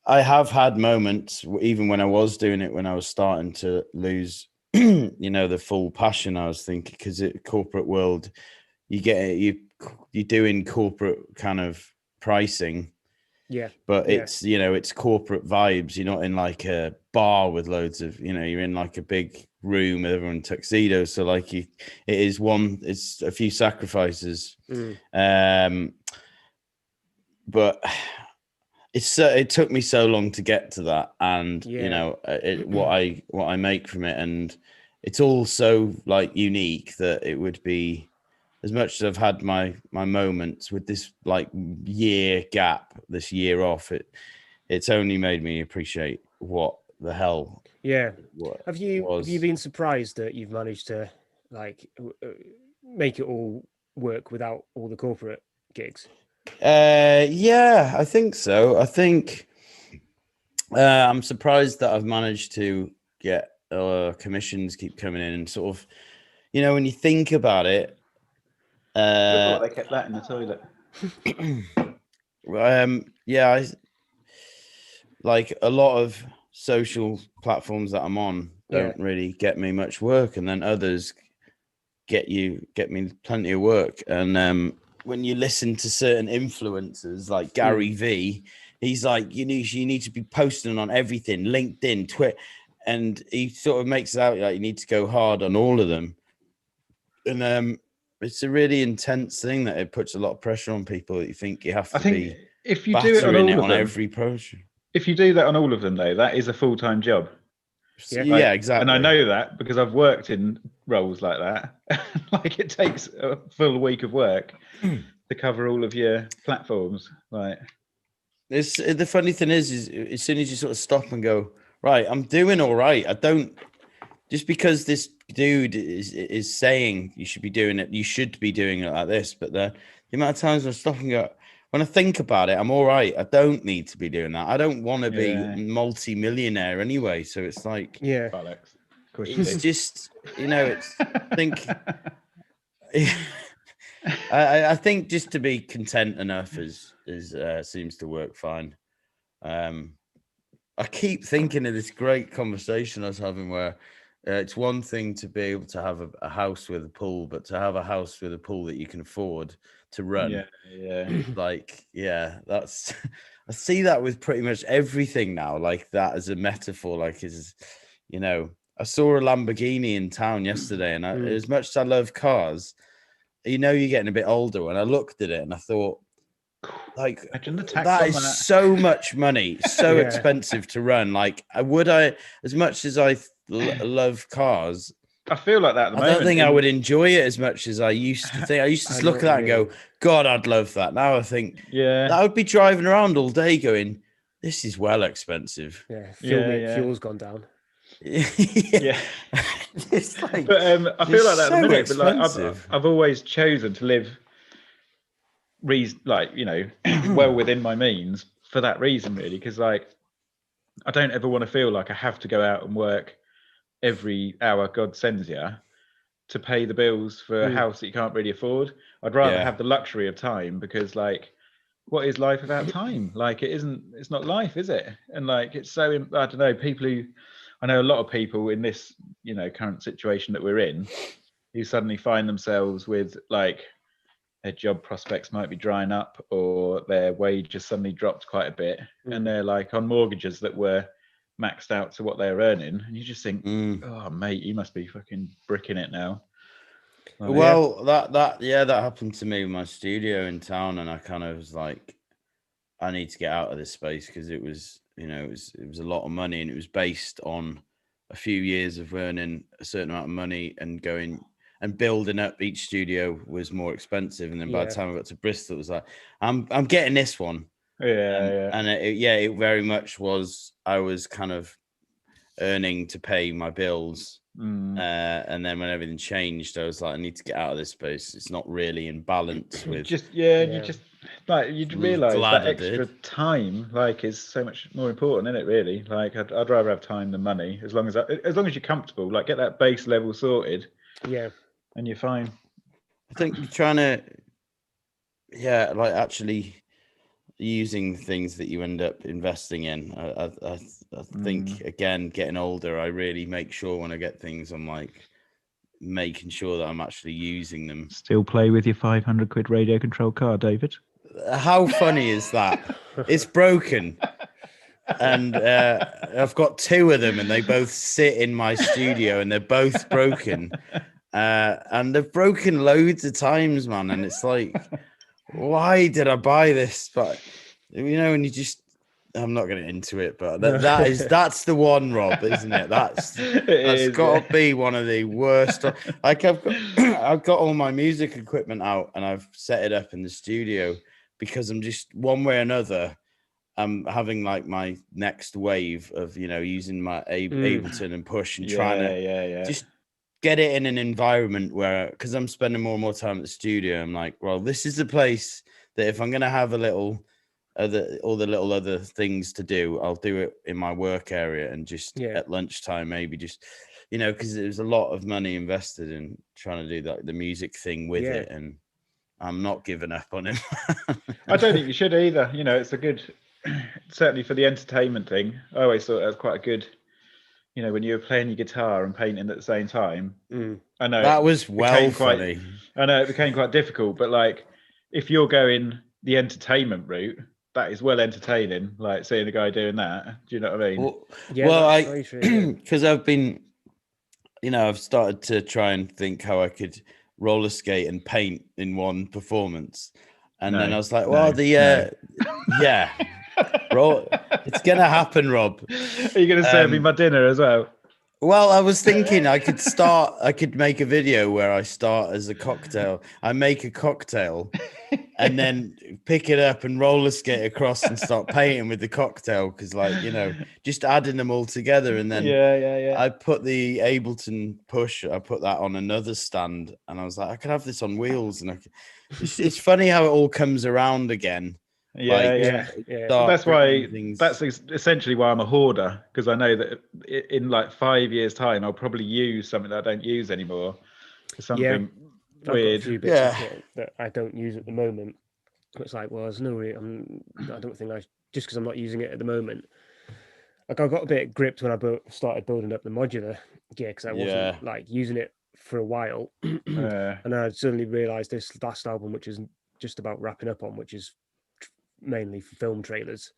I have had moments, even when I was doing it, when I was starting to lose, the full passion. I was thinking, because corporate world, you're doing corporate kind of pricing. Yeah. But it's, it's corporate vibes. You're not in like a bar with loads of, you're in like a big room with everyone in tuxedos. So like it's a few sacrifices. But it took me so long to get to that, and what I make from it, and it's all so like unique that it would be, as much as I've had my moments with this like year gap, this year off, it's only made me appreciate what the hell. Yeah. Have you been surprised that you've managed to like make it all work without all the corporate gigs? Yeah, I think so. I think I'm surprised that I've managed to get commissions keep coming in, and sort of, when you think about it. I thought they kept that in the toilet. I like a lot of social platforms that I'm on don't really get me much work, and then others get me plenty of work. And when you listen to certain influencers like Gary V, he's like, you need to be posting on everything, LinkedIn, Twitter, and he sort of makes it out like you need to go hard on all of them. And it's a really intense thing that it puts a lot of pressure on people, that you think you have to be. If you do it on all of them, every promotion. If you do that on all of them, though, that is a full-time job. Yeah, exactly. And I know that because I've worked in roles like that. Like it takes a full week of work to cover all of your platforms. Right. The funny thing is as soon as you sort of stop and go, right, I'm doing all right. I don't, just because this dude is saying you should be doing it, you should be doing it like this. But the amount of times I stop and go, when I think about it, I'm all right. I don't need to be doing that. I don't want to be multi-millionaire anyway. So it's like, it's just, it's, I think, I think just to be content enough seems to work fine. I keep thinking of this great conversation I was having where It's one thing to be able to have a house with a pool, but to have a house with a pool that you can afford to run, like, yeah, that's I see that with pretty much everything now, like that as a metaphor. Like, I saw a Lamborghini in town yesterday, and as much as I love cars, you're getting a bit older. When I looked at it and I thought, like, imagine the tax that on is that. so much money, so expensive to run. Like, as much as I love cars, I feel like that at the moment. I don't think I would enjoy it as much as I used to think. I used to look at that and go, God, I'd love that. Now I think, I would be driving around all day going, this is well expensive. Yeah, fuel's gone down. It's like, but I feel like that at the minute. Expensive. But like, I've always chosen to live, well within my means for that reason, really, because like I don't ever want to feel like I have to go out and work every hour God sends you to pay the bills for a house that you can't really afford. I'd rather have the luxury of time, because like, what is life without time? Like, it's not life, is it? And like, it's so, I don't know, I know a lot of people in this, current situation that we're in, who suddenly find themselves with like, their job prospects might be drying up, or their wages suddenly dropped quite a bit, and they're like on mortgages that were maxed out to what they're earning, and you just think, oh mate, you must be fucking bricking it now. That happened to me with my studio in town, and I kind of was like, I need to get out of this space, because it was it was a lot of money, and it was based on a few years of earning a certain amount of money and going and building up. Each studio was more expensive, and then by the time I got to Bristol, it was like, I'm getting this one. And it very much was. I was kind of earning to pay my bills, and then when everything changed, I was like, I need to get out of this space. It's not really in balance with you just like, you'd realize that extra time like is so much more important, isn't it, really? Like, I'd rather have time than money, as long as you're comfortable, like, get that base level sorted, and you're fine. I think you're trying to like actually using things that you end up investing in. I think, again, getting older, I really make sure when I get things, I'm like making sure that I'm actually using them. Still play with your 500 quid radio controlled car, David? How funny is that? It's broken, and I've got two of them, and they both sit in my studio, and they're both broken, and they've broken loads of times, man. And it's like, why did I buy this? But and you just, I'm not getting into it, but that's the one, Rob, isn't it? That's got to be one of the worst. Like, I've got all my music equipment out, and I've set it up in the studio, because I'm just, one way or another, I'm having like my next wave of using my Ableton and Push, and trying to just get it in an environment where, because I'm spending more and more time at the studio, I'm like, well, this is the place that if I'm going to have all the little other things to do, I'll do it in my work area, and just at lunchtime, maybe just, because there's a lot of money invested in trying to do the music thing with it, and I'm not giving up on him. I don't think you should either. It's a good, certainly for the entertainment thing. I always thought that was quite a good, when you were playing your guitar and painting at the same time. I know that was funny. I know it became quite difficult, but like, if you're going the entertainment route, that is well entertaining. Like, seeing a guy doing that. Do you know what I mean? Because I've been, I've started to try and think how I could roller skate and paint in one performance, and then I was like, it's gonna happen, Rob. Are you gonna serve me my dinner as well? Well, I was thinking I could make a video where I start as a cocktail. I make a cocktail and then pick it up and roller skate across and start painting with the cocktail. Because, like, just adding them all together. And then I put the Ableton Push, I put that on another stand, and I was like, I could have this on wheels. And it's funny how it all comes around again. That's why. That's essentially why I'm a hoarder, because I know that in like 5 years' time, I'll probably use something that I don't use anymore. Something weird. I've got a few bits of kit that I don't use at the moment. It's like, well, there's no way. I don't think just because I'm not using it at the moment, like I got a bit gripped when I started building up the modular gear because I wasn't like using it for a while, and I suddenly realised this last album, which is just about wrapping up on, which is mainly for film trailers.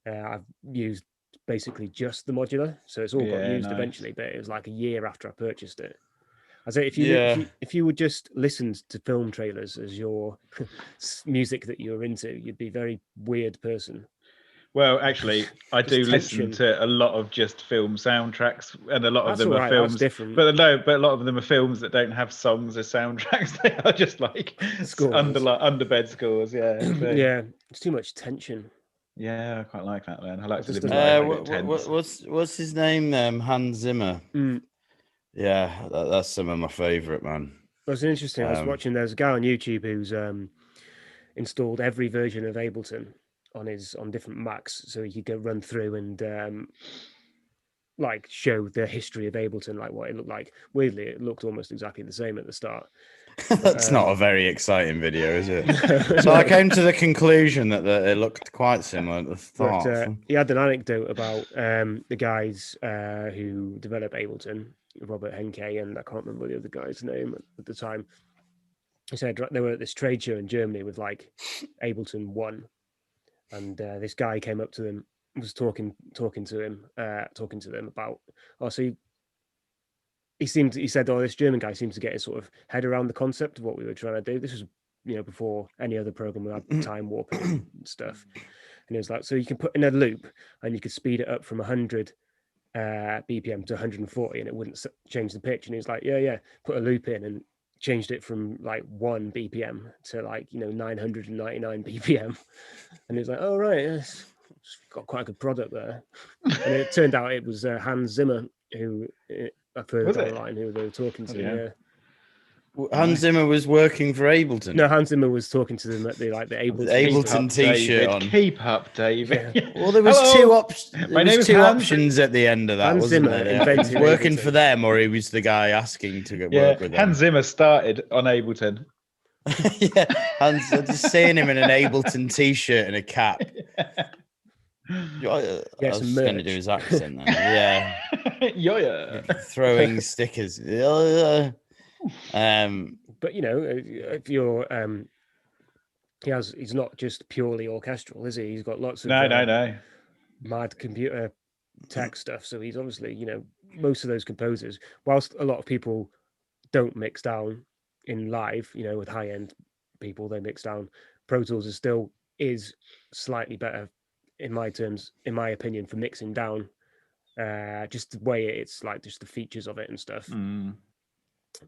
I've used basically just the modular, so it's all got used eventually. But it was like a year after I purchased it. I say if you would just listen to film trailers as your music that you're into, you'd be a very weird person. Well, actually, I do listen to a lot of just film soundtracks, and a lot of them are films. That's different. But a lot of them are films that don't have songs as soundtracks. They are just like underbed scores. Yeah, yeah, it's too much tension. Yeah, I quite like that. Then I like to live my life a bit tense. What's his name? Hans Zimmer. Yeah, that's some of my favorite, man. That's interesting. I was watching. There's a guy on YouTube who's installed every version of Ableton on different Macs, so he could go run through and like show the history of Ableton, like what it looked like. Weirdly, it looked almost exactly the same at the start. That's not a very exciting video, is it? So I came to the conclusion that it looked quite similar at the start. But, he had an anecdote about the guys who developed Ableton, Robert Henke, and I can't remember the other guy's name at the time. He said they were at this trade show in Germany with like Ableton 1. And this guy came up to them, was talking to them about. So he said, this German guy seems to get his sort of head around the concept of what we were trying to do. This was, before any other program we had time warping and stuff. And he was like, so you can put in a loop and you could speed it up from 100 BPM to 140, and it wouldn't change the pitch. And he was like, yeah, put a loop in and changed it from like 1 BPM to like 999 BPM, and he was like, oh right, it's got quite a good product there. And it turned out it was Hans Zimmer who I've heard online who they were talking to. Yeah. Hans Zimmer was working for Ableton. No, Hans Zimmer was talking to them at the Ableton t-shirt on. Keep up, David. Yeah. Well, there was two options at the end of that. Hans Zimmer invented working Ableton for them, or he was the guy asking to work with them. Hans Zimmer started on Ableton. Yeah, Hans, just seeing him in an Ableton t-shirt and a cap. I was going to do his accent then. Yeah. Throwing stickers. But if you're he's not just purely orchestral, is he? He's got lots of mad computer tech stuff. So he's obviously, most of those composers, whilst a lot of people don't mix down in live, with high-end people, they mix down. Pro Tools is slightly better in my opinion, for mixing down. Just the way it's like, just the features of it and stuff.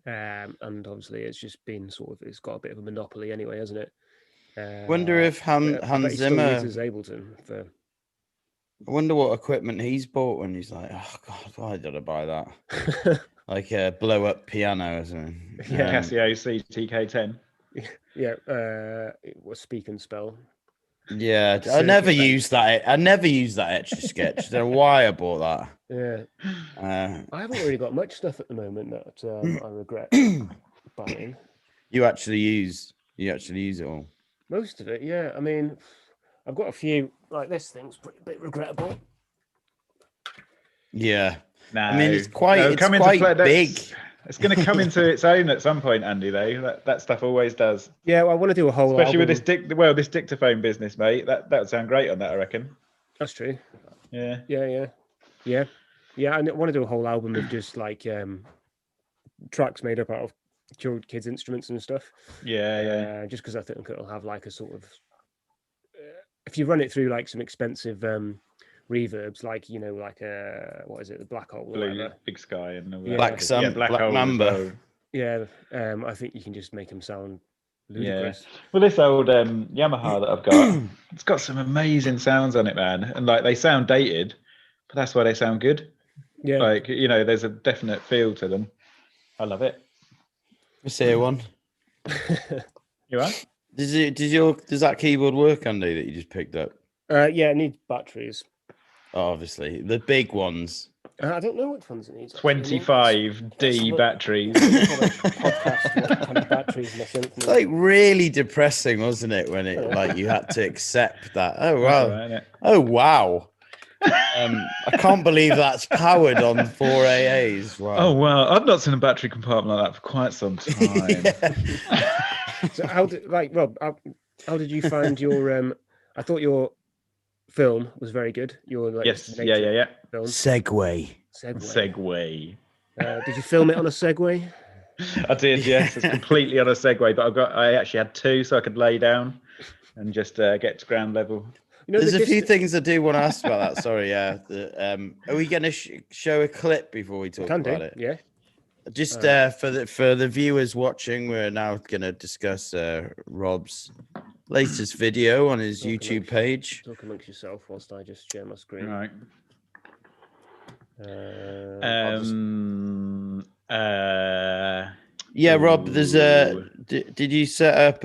And obviously it's just been it's got a bit of a monopoly anyway, hasn't it? Wonder if Hans Zimmer uses Ableton for. I wonder what equipment he's bought when he's like, oh god, why did I buy that? Like a blow up piano or something. Yeah, Casio CTK10. Yeah, what Speak and Spell. Yeah, I never used that Etch a Sketch. Don't know why I bought that. Yeah, I haven't really got much stuff at the moment that I regret buying. You actually use it all. Most of it, yeah. I mean, I've got a few. Like this thing's a bit regrettable. Yeah, no, I mean it's quite big. It's going to come into its own at some point, Andy. Though that stuff always does. Yeah, well, I want to do a whole, especially album with this dictaphone business, mate. That would sound great on that, I reckon. That's true. Yeah. I want to do a whole album of just like tracks made up out of kids' instruments and stuff. Yeah. Just because I think it'll have like a sort of, if you run it through like some expensive reverbs, like what is it, the Black Hole, Blue, Big Sky, and Black Sun, Black Mamba. Yeah, I think you can just make them sound ludicrous. Yeah. Well, this old Yamaha that I've got, it's got some amazing sounds on it, man, and like they sound dated, but that's why they sound good. Yeah, like there's a definite feel to them. I love it. Let's hear one. You are? Does that keyboard work, Andy, that you just picked up? Yeah, it needs batteries. Obviously, the big ones. I don't know which ones it needs. 25D batteries. What kind of batteries? It's like really depressing, wasn't it? When it like you had to accept that. Oh wow! Oh wow! I can't believe that's powered on 4 AAs. Wow. Oh wow, I've not seen a battery compartment like that for quite some time. So how did Rob? How did you find your? I thought your film was very good. Your Yes, yeah. Film. Segway. Segway. Did you film it on a Segway? I did, yes. It's completely on a Segway, but I actually had two, so I could lay down and just get to ground level. You know, there's a few things I do want to ask about that. Sorry, yeah. Are we going to show a clip before we talk about it? Yeah. Just for the viewers watching, we're now going to discuss Rob's latest video on his YouTube page. Talk amongst yourself whilst I just share my screen. Right. Yeah, Rob. There's a. Did you set up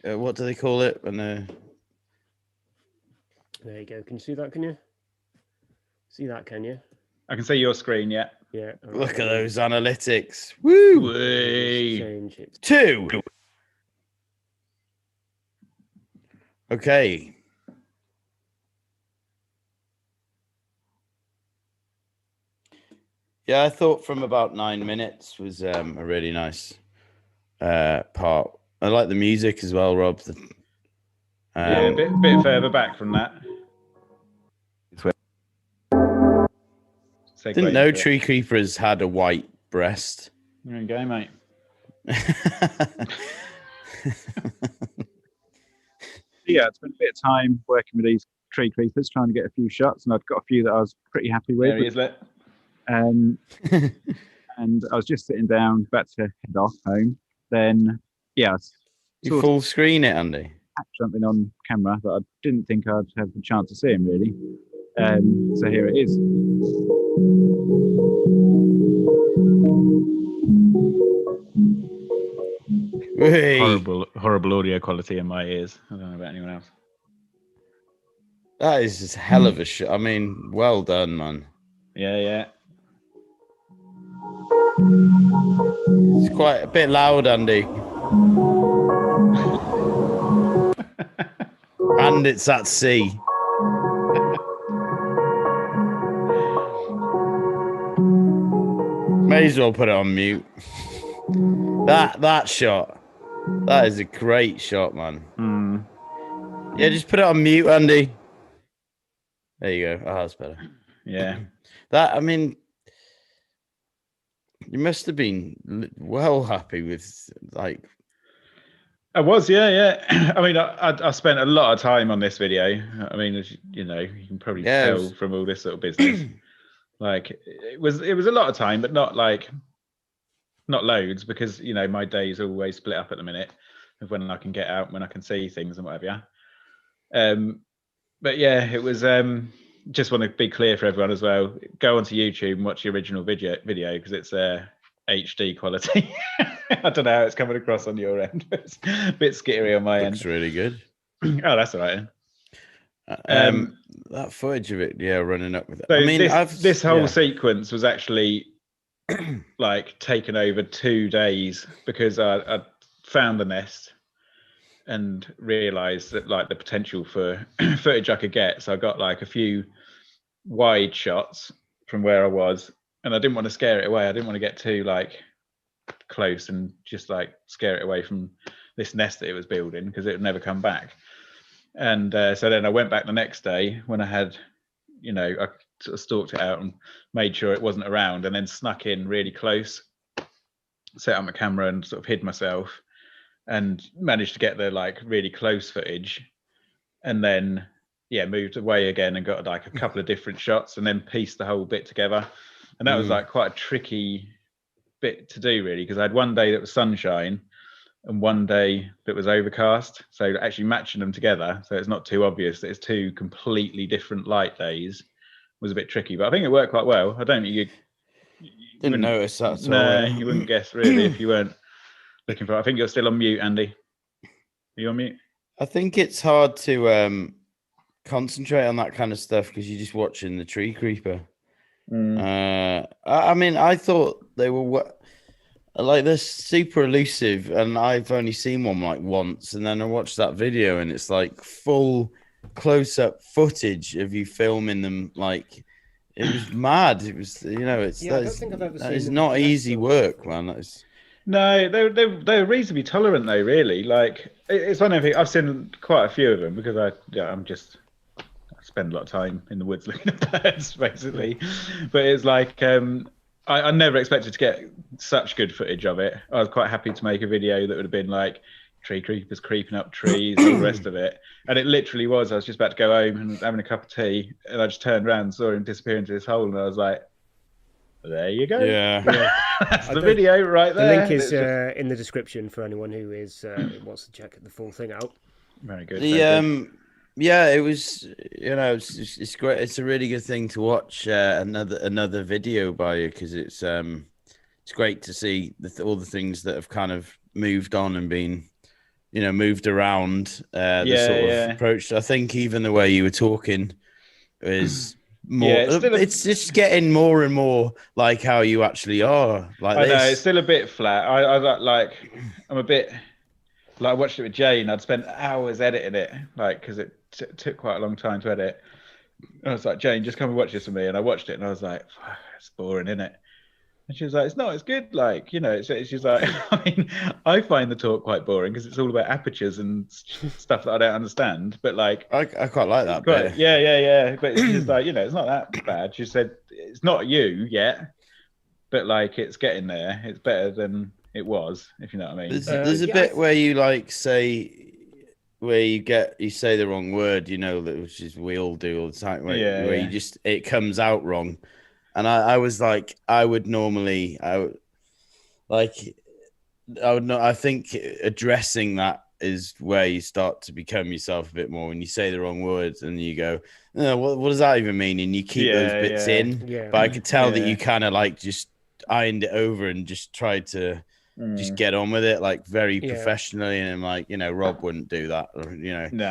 what do they call it when There you go. Can you see that? Can you see that? Can you? I can see your screen. Yeah. Yeah. Look at those analytics. Woo! Change it. 2. Okay. Yeah, I thought from about 9 minutes was a really nice part. I like the music as well, Rob. Yeah, a bit further back from that. Didn't know Tree Creepers had a white breast. There you go, mate. Yeah, I spent a bit of time working with these tree creepers, trying to get a few shots, and I've got a few that I was pretty happy with. There he is, Lit. And I was just sitting down, about to head off home. Then, yeah, you full screen it, Andy. Something on camera that I didn't think I'd have the chance to see him really. So here it is. Hey. Horrible audio quality in my ears. I don't know about anyone else. That is just hell of a shot. I mean, well done, man. Yeah. It's quite a bit loud, Andy. And it's at sea. May as well put it on mute. That shot. That is a great shot, man. Yeah, just put it on mute, Andy. There you go. Oh, that's better. Yeah. I mean, you must have been well happy with, like... I was, yeah. I mean, I spent a lot of time on this video. I mean, as you know, you can probably tell from all this sort of business. Like, it was a lot of time, but not loads, because, you know, my days are always split up at the minute of when I can get out, when I can see things and whatever. But yeah, it was... just want to be clear for everyone as well. Go onto YouTube and watch the original video because it's HD quality. I don't know how it's coming across on your end, but it's a bit skittery on my end. Looks really good. Oh, that's all right. That footage of it, running up with it. So I mean, this whole sequence was actually like taken over 2 days because I found the nest and realized that like the potential for footage I could get. So I got like a few wide shots from where I was, and I didn't want to scare it away. I didn't want to get too like close and just like scare it away from this nest that it was building, because it would never come back. And so then I went back the next day when I had, you know, I sort of stalked it out and made sure it wasn't around, and then snuck in really close, set up my camera and sort of hid myself, and managed to get the like really close footage, and then moved away again and got like a couple of different shots, and then pieced the whole bit together. And that was like quite a tricky bit to do really, because I had one day that was sunshine and one day that was overcast, so actually matching them together so it's not too obvious that it's two completely different light days was a bit tricky, but I think it worked quite well. I don't think you didn't notice that at all. No, you wouldn't guess really if you weren't looking for it. I think you're still on mute, Andy. Are you on mute? I think it's hard to concentrate on that kind of stuff because you're just watching the tree creeper. I mean, I thought they were like, they're super elusive, and I've only seen one like once, and then I watched that video and it's like full close-up footage of you filming them. Like, it was mad. It was, you know, it's I don't think I've ever seen it's them not easy mess work, man. That's No, they're reasonably tolerant though. Really, like it's one of the things I've seen quite a few of them because I spend a lot of time in the woods looking at birds, basically. But it's like I never expected to get such good footage of it. I was quite happy to make a video that would have been like tree creepers creeping up trees and all the rest of it. And it literally was. I was just about to go home and having a cup of tea, and I just turned around and saw him disappear into this hole, and I was like, there you go. yeah. That's the video right there. The link is in the description for anyone who is wants to check the full thing out. Very good. Yeah, it was, you know, it's great. It's a really good thing to watch another video by you, because it's great to see all the things that have kind of moved on and been, you know, moved around. The sort of approach. I think even the way you were talking is more. It's just getting more and more like how you actually are. Like I know it's still a bit flat. I'm a bit. Like I watched it with Jane. I'd spent hours editing it, like because it took quite a long time to edit. And I was like, Jane, just come and watch this with me. And I watched it, and I was like, it's boring, isn't it? And she was like, it's good. Like, you know, she's like, I mean, I find the talk quite boring because it's all about apertures and stuff that I don't understand. But like, I quite like that bit. Yeah. But she's like, you know, it's not that bad. She said, it's not you yet, but like, it's getting there. It's better than it was, if you know what I mean. There's a bit where you like say, where you say the wrong word, you know, which is we all do all the time, where you just, it comes out wrong. And I was like, I think addressing that is where you start to become yourself a bit more. When you say the wrong words and you go, oh, what does that even mean? And you keep those bits in. Yeah. But I could tell that you kind of like just ironed it over and just tried to just get on with it, like very professionally. And I'm like, you know, Rob wouldn't do that, you know. No.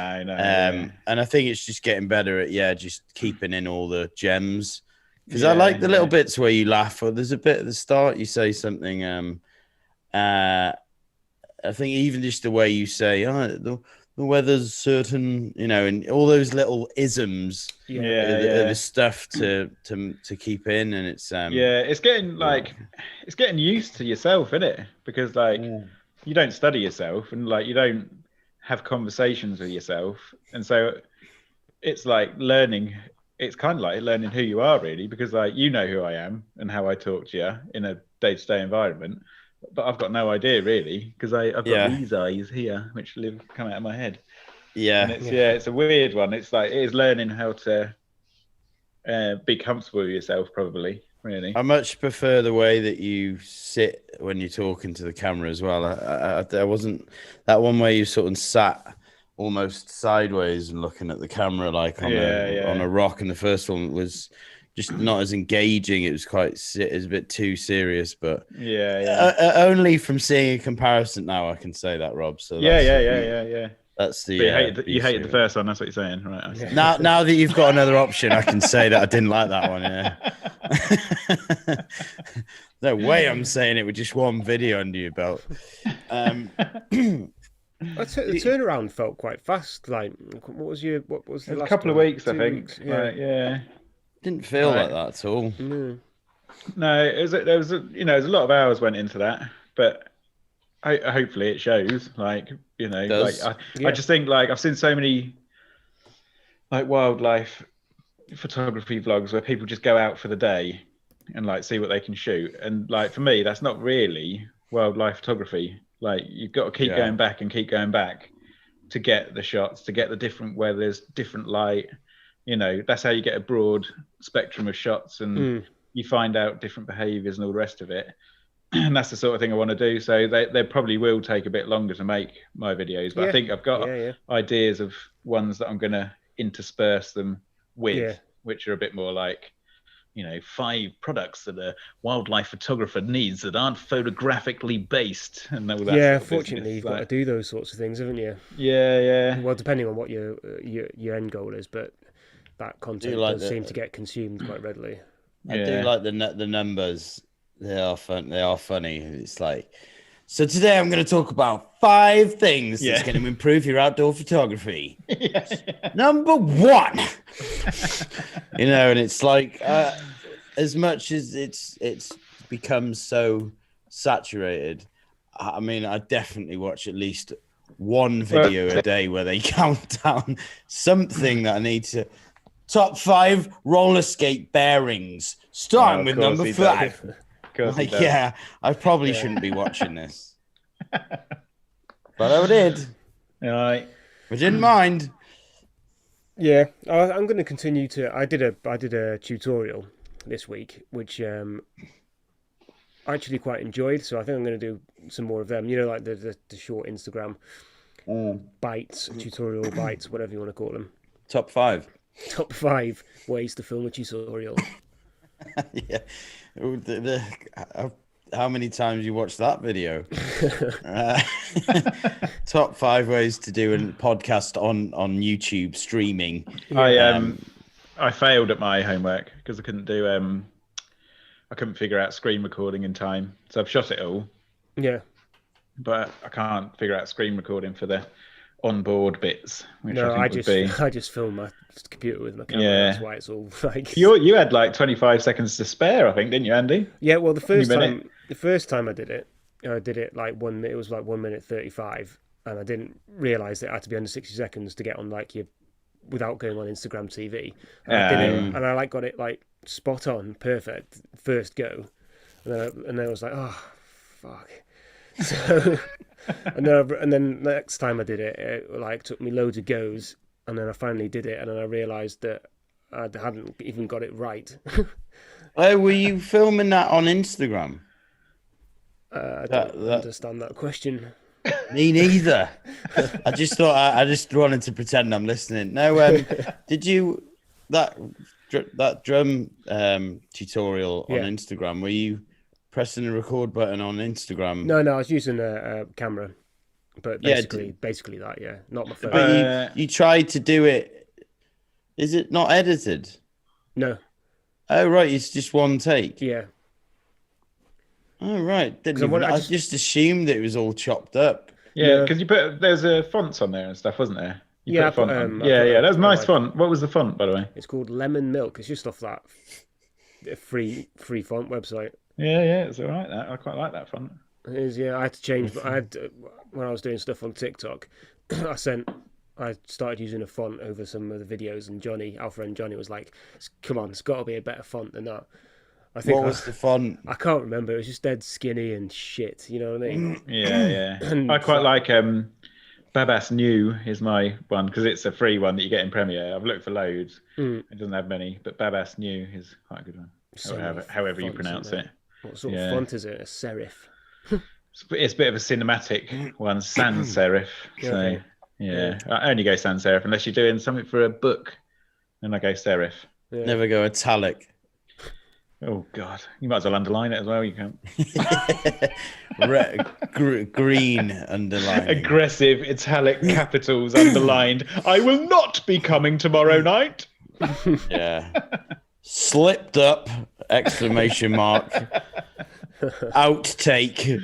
And I think it's just getting better at just keeping in all the gems. Because I like the little bits where you laugh, or there's a bit at the start you say something. I think even just the way you say, the weather's certain, you know, and all those little isms, are the stuff to keep in, and it's it's getting like it's getting used to yourself, isn't it? Because like you don't study yourself, and like you don't have conversations with yourself, and so it's like learning. It's kind of like learning who you are, really, because like you know who I am and how I talk to you in a day-to-day environment, but I've got no idea really because I've got these eyes here which come out of my head. And it's a weird one. It's like it is learning how to be comfortable with yourself, probably. Really, I much prefer the way that you sit when you're talking to the camera as well. I wasn't that one where you sort of sat almost sideways and looking at the camera like on a rock, and the first one was just not as engaging. It was it was a bit too serious, but only from seeing a comparison now I can say that, Rob. So that's the you hated the first one. That's what you're saying, right? Okay. Now that you've got another option, I can say that I didn't like that one. No way I'm saying it with just one video under your belt. The turnaround felt quite fast. Like, what was the last couple of weeks, I think. Weeks? Yeah. Didn't feel like that at all. No, there was a lot of hours went into that, but hopefully it shows. Like, you know, I just think like I've seen so many like wildlife photography vlogs where people just go out for the day and like see what they can shoot, and like for me that's not really wildlife photography. Like you've got to keep going back and keep going back to get the shots, to get the different weathers, different light. You know, that's how you get a broad spectrum of shots, and you find out different behaviors and all the rest of it. And that's the sort of thing I want to do. So they probably will take a bit longer to make my videos, but I think I've got ideas of ones that I'm going to intersperse them with, which are a bit more like, you know, 5 products that a wildlife photographer needs that aren't photographically based, and all that. Yeah, fortunately, you've got to do those sorts of things, haven't you? Yeah. Well, depending on what your end goal is, but that content does seem to get consumed quite readily. I do like the numbers. They are fun. They are funny. It's like So today I'm going to talk about 5 things that's Yeah. going to improve your outdoor photography. Yeah. Number 1, and it's like as much as it's become so saturated. I mean, I definitely watch at least one video a day where they count down something that I need to. Top 5 roller skate bearings, starting with number 5. Like, yeah, I probably shouldn't be watching this, but I did. Right. I didn't mind. Yeah, I'm going to continue to. I did a tutorial this week, which I actually quite enjoyed. So I think I'm going to do some more of them. Like the short Instagram bites, tutorial bites, whatever you want to call them. Top 5. Top 5 ways to film a tutorial. Yeah. How many times you watched that video? Top 5 ways to do a podcast on YouTube streaming. I failed at my homework because I couldn't figure out screen recording in time. So I've shot it all. Yeah. But I can't figure out screen recording for the onboard bits. Which No, I just film my computer with my camera. Yeah. That's why it's all like. You had like 25 seconds to spare, I think, didn't you, Andy? Yeah. Well, the first time I did it like 1 minute. It was like 1 minute 35, and I didn't realize that it had to be under 60 seconds to get on like without going on Instagram TV. And I did it, and I like got it like spot on, perfect first go, and then I was like, oh, fuck. So. And then next time I did it, it like took me loads of goes, and then I finally did it, and then I realised that I hadn't even got it right. Oh, were you filming that on Instagram? I don't understand that question. Me neither. I just thought I just wanted to pretend I'm listening. No, did you that drum tutorial on Instagram? Were you pressing the record button on Instagram? No, I was using a camera, but basically that, not my phone. But you tried to do it. Is it not edited? No. Oh right, it's just one take. Yeah. Oh right, I just assumed that it was all chopped up. Yeah, because there's fonts on there and stuff, wasn't there? That was nice font. What was the font, by the way? It's called Lemon Milk. It's just off that free font website. Yeah, it's all right. I quite like that font. It is, yeah. I had to change. When I was doing stuff on TikTok, I started using a font over some of the videos, and our friend Johnny was like, "Come on, it's got to be a better font than that." What was the font? I can't remember. It was just dead skinny and shit. You know what I mean? Yeah. I quite like Babas New is my one because it's a free one that you get in Premiere. I've looked for loads. It doesn't have many, but Babas New is quite a good one. However you pronounce it. What sort of font is it? A serif? It's a bit of a cinematic one, sans serif. So I only go sans serif unless you're doing something for a book. Then I go serif. Yeah. Never go italic. Oh God! You might as well underline it as well. You can't. Green underline. Aggressive italic capitals underlined. I will not be coming tomorrow night. Yeah. Slipped up! Exclamation mark. Outtake.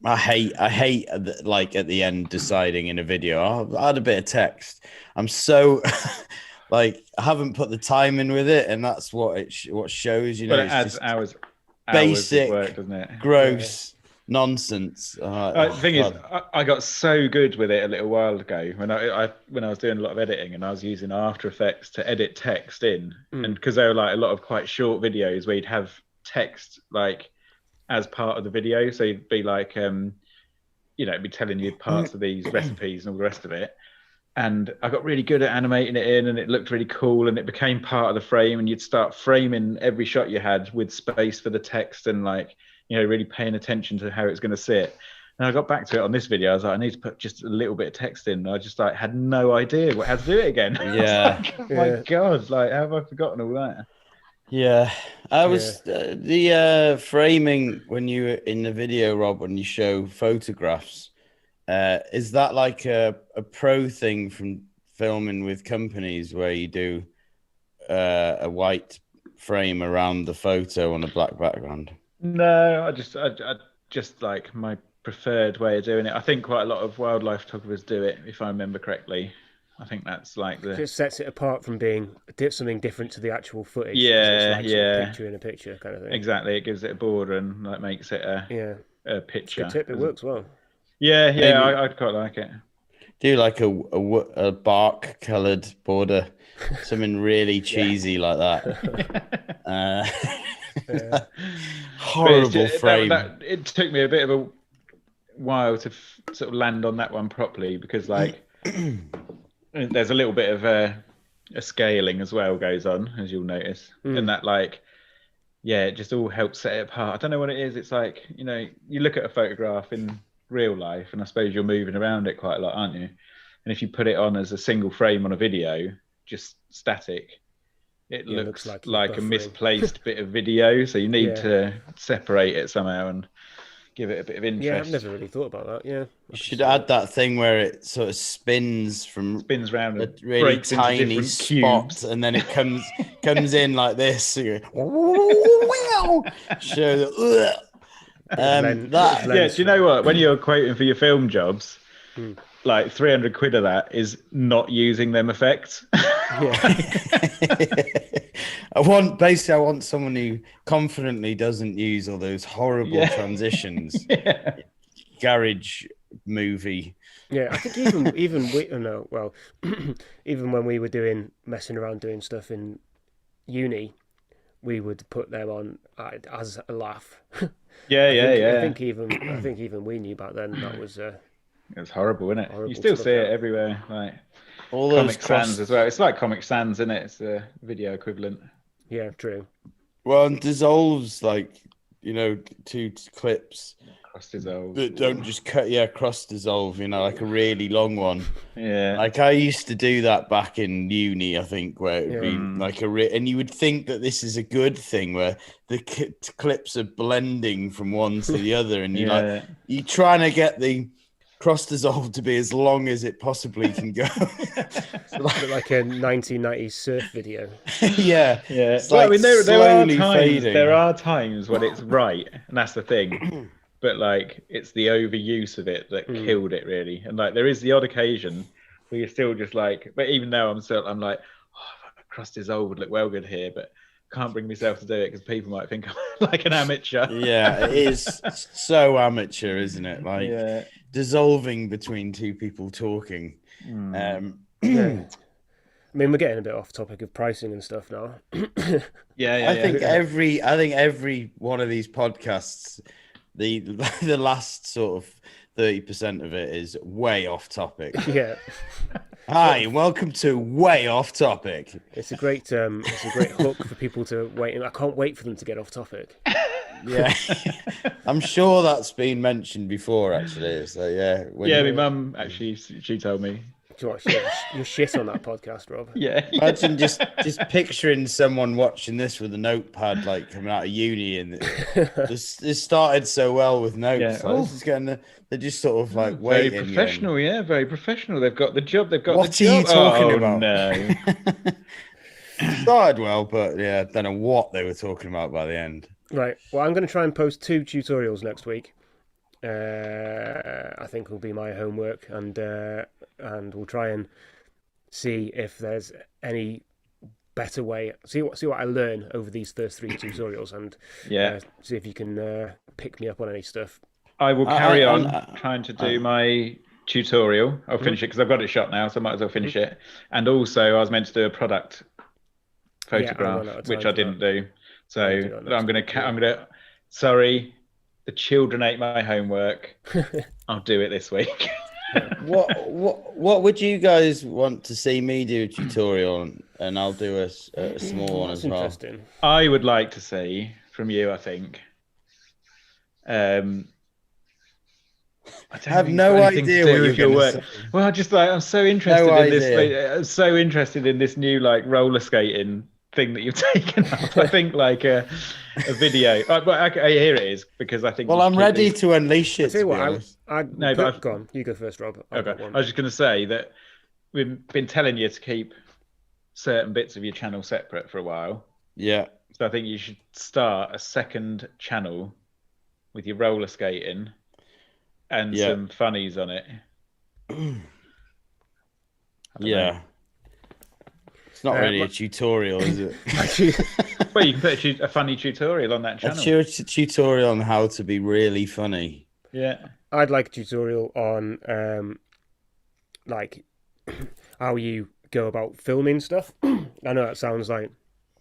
I hate like at the end deciding in a video. I'll add a bit of text. I'm so like I haven't put the time in with it, and that's what what shows. But it adds hours basic of work, doesn't it? Gross nonsense. The thing is, I got so good with it a little while ago when I was doing a lot of editing, and I was using After Effects to edit text in, and because there were like a lot of quite short videos where you'd have text like as part of the video, so you'd be like it'd be telling you parts of these recipes and all the rest of it. And I got really good at animating it in, and it looked really cool, and it became part of the frame, and you'd start framing every shot you had with space for the text and really paying attention to how it's going to sit. And I got back to it on this video. I was like, I need to put just a little bit of text in. And I just had no idea how to do it again. Yeah. Oh my God, how have I forgotten all that? Yeah, I was the framing when you were in the video, Rob, when you show photographs. Is that like a pro thing from filming with companies where you do a white frame around the photo on a black background? No, I just just like my preferred way of doing it. I think quite a lot of wildlife photographers do it, if I remember correctly. I think that's like the. It sets it apart from being something different to the actual footage. 'Cause it's Yeah, like sort of yeah. picture in a picture kind of thing. Exactly, it gives it a border and like makes it a It's a picture. good tip. It works well. Yeah, Maybe- I'd quite like it. Do like a bark coloured border, something really cheesy like that. Yeah. Horrible frame. It took me a bit of a while to sort of land on that one properly because like there's a little bit of a scaling as well goes on, as you'll notice, and that like it just all helps set it apart. I don't know what it is. It's like, you know, you look at a photograph in real life and I suppose you're moving around it quite a lot, aren't you? And if you put it on as a single frame on a video, just static, it looks like a misplaced bit of video. So you need to separate it somehow and give it a bit of interest. Yeah, I've never really thought about that. Yeah, You should add that thing where it sort of spins round a and really breaks into tiny different spot, cubes. and then it comes in like this. So you go, show the. Do you know what? When you're quoting for your film jobs, like 300 quid of that is not using them effects. I want someone who confidently doesn't use all those horrible transitions. Garage movie. Yeah, I think even even when we were messing around doing stuff in uni, we would put them on as a laugh. I think even we knew back then that was. It was horrible, isn't it? You still see it everywhere, like all Comic Sans as well. It's like Comic Sans, isn't it? It's the video equivalent. Yeah, true. Well, and dissolves like, you know, 2 clips. Cross dissolve. That don't just cross dissolve, you know, like a really long one. Yeah. Like I used to do that back in uni, I think, where it'd be like and you would think that this is a good thing where the clips are blending from one to the other, and you're trying to get the cross dissolve to be as long as it possibly can go. like a 1990s surf video. Yeah. Well, I mean, there are times when it's right, and that's the thing. But like, it's the overuse of it that killed it, really. And like, there is the odd occasion where you're still just like, but even though I'm like, cross dissolve would look well good here, but can't bring myself to do it because people might think I'm like an amateur. Yeah, it is so amateur, isn't it? Like dissolving between 2 people talking. I mean, we're getting a bit off topic of pricing and stuff now. I think every one of these podcasts, the last sort of 30% of it is way off topic. Yeah. Hi, and welcome to Way Off Topic. It's a great hook for people to wait. I can't wait for them to get off topic. Yeah, I'm sure that's been mentioned before, actually. So my mum actually, she told me. You're shit on that podcast, Rob. Yeah. Imagine just picturing someone watching this with a notepad, like coming out of uni, and this started so well with notes. Yeah. Like, this is they're just sort of like very waiting. Professional, very professional. They've got the job. What are you talking about? No. Started well, but I don't know what they were talking about by the end. Right. Well, I'm going to try and post 2 tutorials next week. I think will be my homework, and we'll try and see if there's any better way. See what I learn over these first 3 tutorials, and see if you can pick me up on any stuff. I will carry on trying to do my tutorial. I'll finish it because I've got it shot now, so I might as well finish it. And also, I was meant to do a product photograph, which I didn't do. So I'm gonna. Sorry, the children ate my homework. I'll do it this week. What would you guys want to see me do a tutorial on? And I'll do a small one as well. Interesting. I would like to see from you, I think. I have no idea what you're going to say. Well, I'm so interested in this. I'm so interested in this new roller skating thing that you've taken up. I think a video. Here it is, because I think. Well, I'm ready to unleash it. Go on. You go first, Rob. Okay. I was just going to say that we've been telling you to keep certain bits of your channel separate for a while. Yeah. So I think you should start a second channel with your roller skating and some funnies on it. Yeah. It's not really a tutorial, is it? Well, you can put a funny tutorial on that channel. A tutorial on how to be really funny. Yeah. I'd like a tutorial on like how you go about filming stuff. I know that sounds like...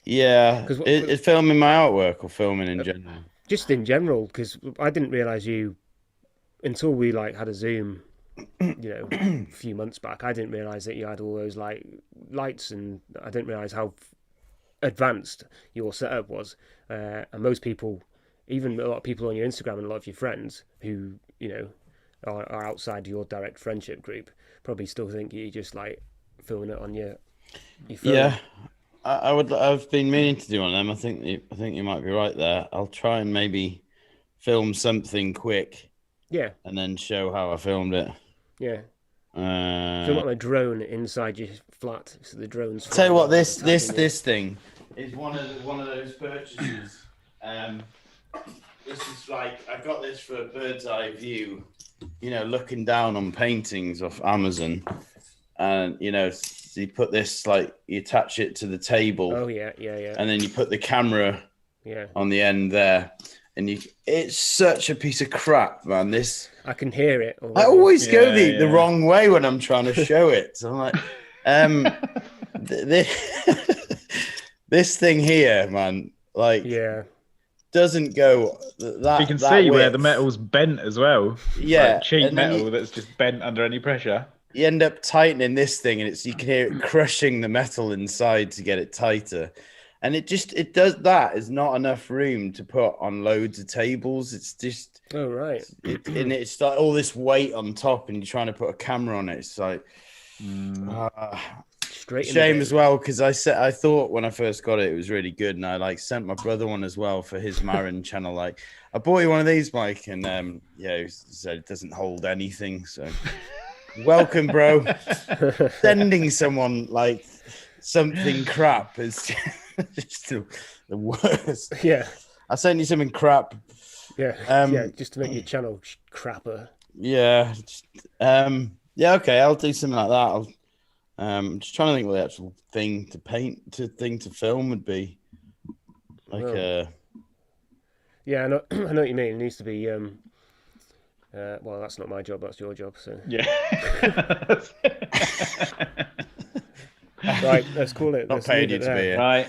Yeah. Is filming my artwork or filming in general? Just in general, because I didn't realise you... Until we like had a Zoom, a few months back, I didn't realise that you had all those like lights, and I didn't realise how advanced your setup was. And most people, even a lot of people on your Instagram and a lot of your friends who are outside your direct friendship group, probably still think you just like filming it on your phone. Yeah, I've been meaning to do one of them. I think you might be right there. I'll try and maybe film something quick. Yeah. And then show how I filmed it. Yeah. Film it on a drone inside your flat, so the drone's... Tell you what, this thing is one of those purchases. This is like, I got this for a bird's eye view, looking down on paintings off Amazon. And, so you put this, like, you attach it to the table. Oh, yeah. And then you put the camera on the end there. And it's such a piece of crap, man. I can hear it already. I always go the wrong way when I'm trying to show it. So I'm like, this thing here, man, like, doesn't go that. You can see where the metal's bent as well. Yeah, like cheap metal that's just bent under any pressure. You end up tightening this thing, and you can hear it crushing the metal inside to get it tighter. And it does that. Is not enough room to put on loads of tables. It's just... Oh, right. And it's like all this weight on top, and you're trying to put a camera on it. It's like... Straight shame as well, because I thought when I first got it, it was really good. And I like sent my brother one as well for his Marin channel. Like, I bought you one of these, Mike. And he said it doesn't hold anything. So welcome, bro. Sending someone like something crap is... just the worst. Yeah. I sent you something crap. Yeah. Just to make your channel crapper. Yeah. Okay. I'll do something like that. I'm just trying to think what the actual thing to paint, thing to film would be. Like Yeah, I know what you mean. It needs to be. Well, that's not my job. That's your job. So. Yeah. Right, let's call it. Not paid you to be here. Right.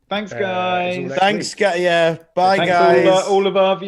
Thanks, guys. Thanks, guys. Yeah. Bye, Thanks guys. all of our viewers.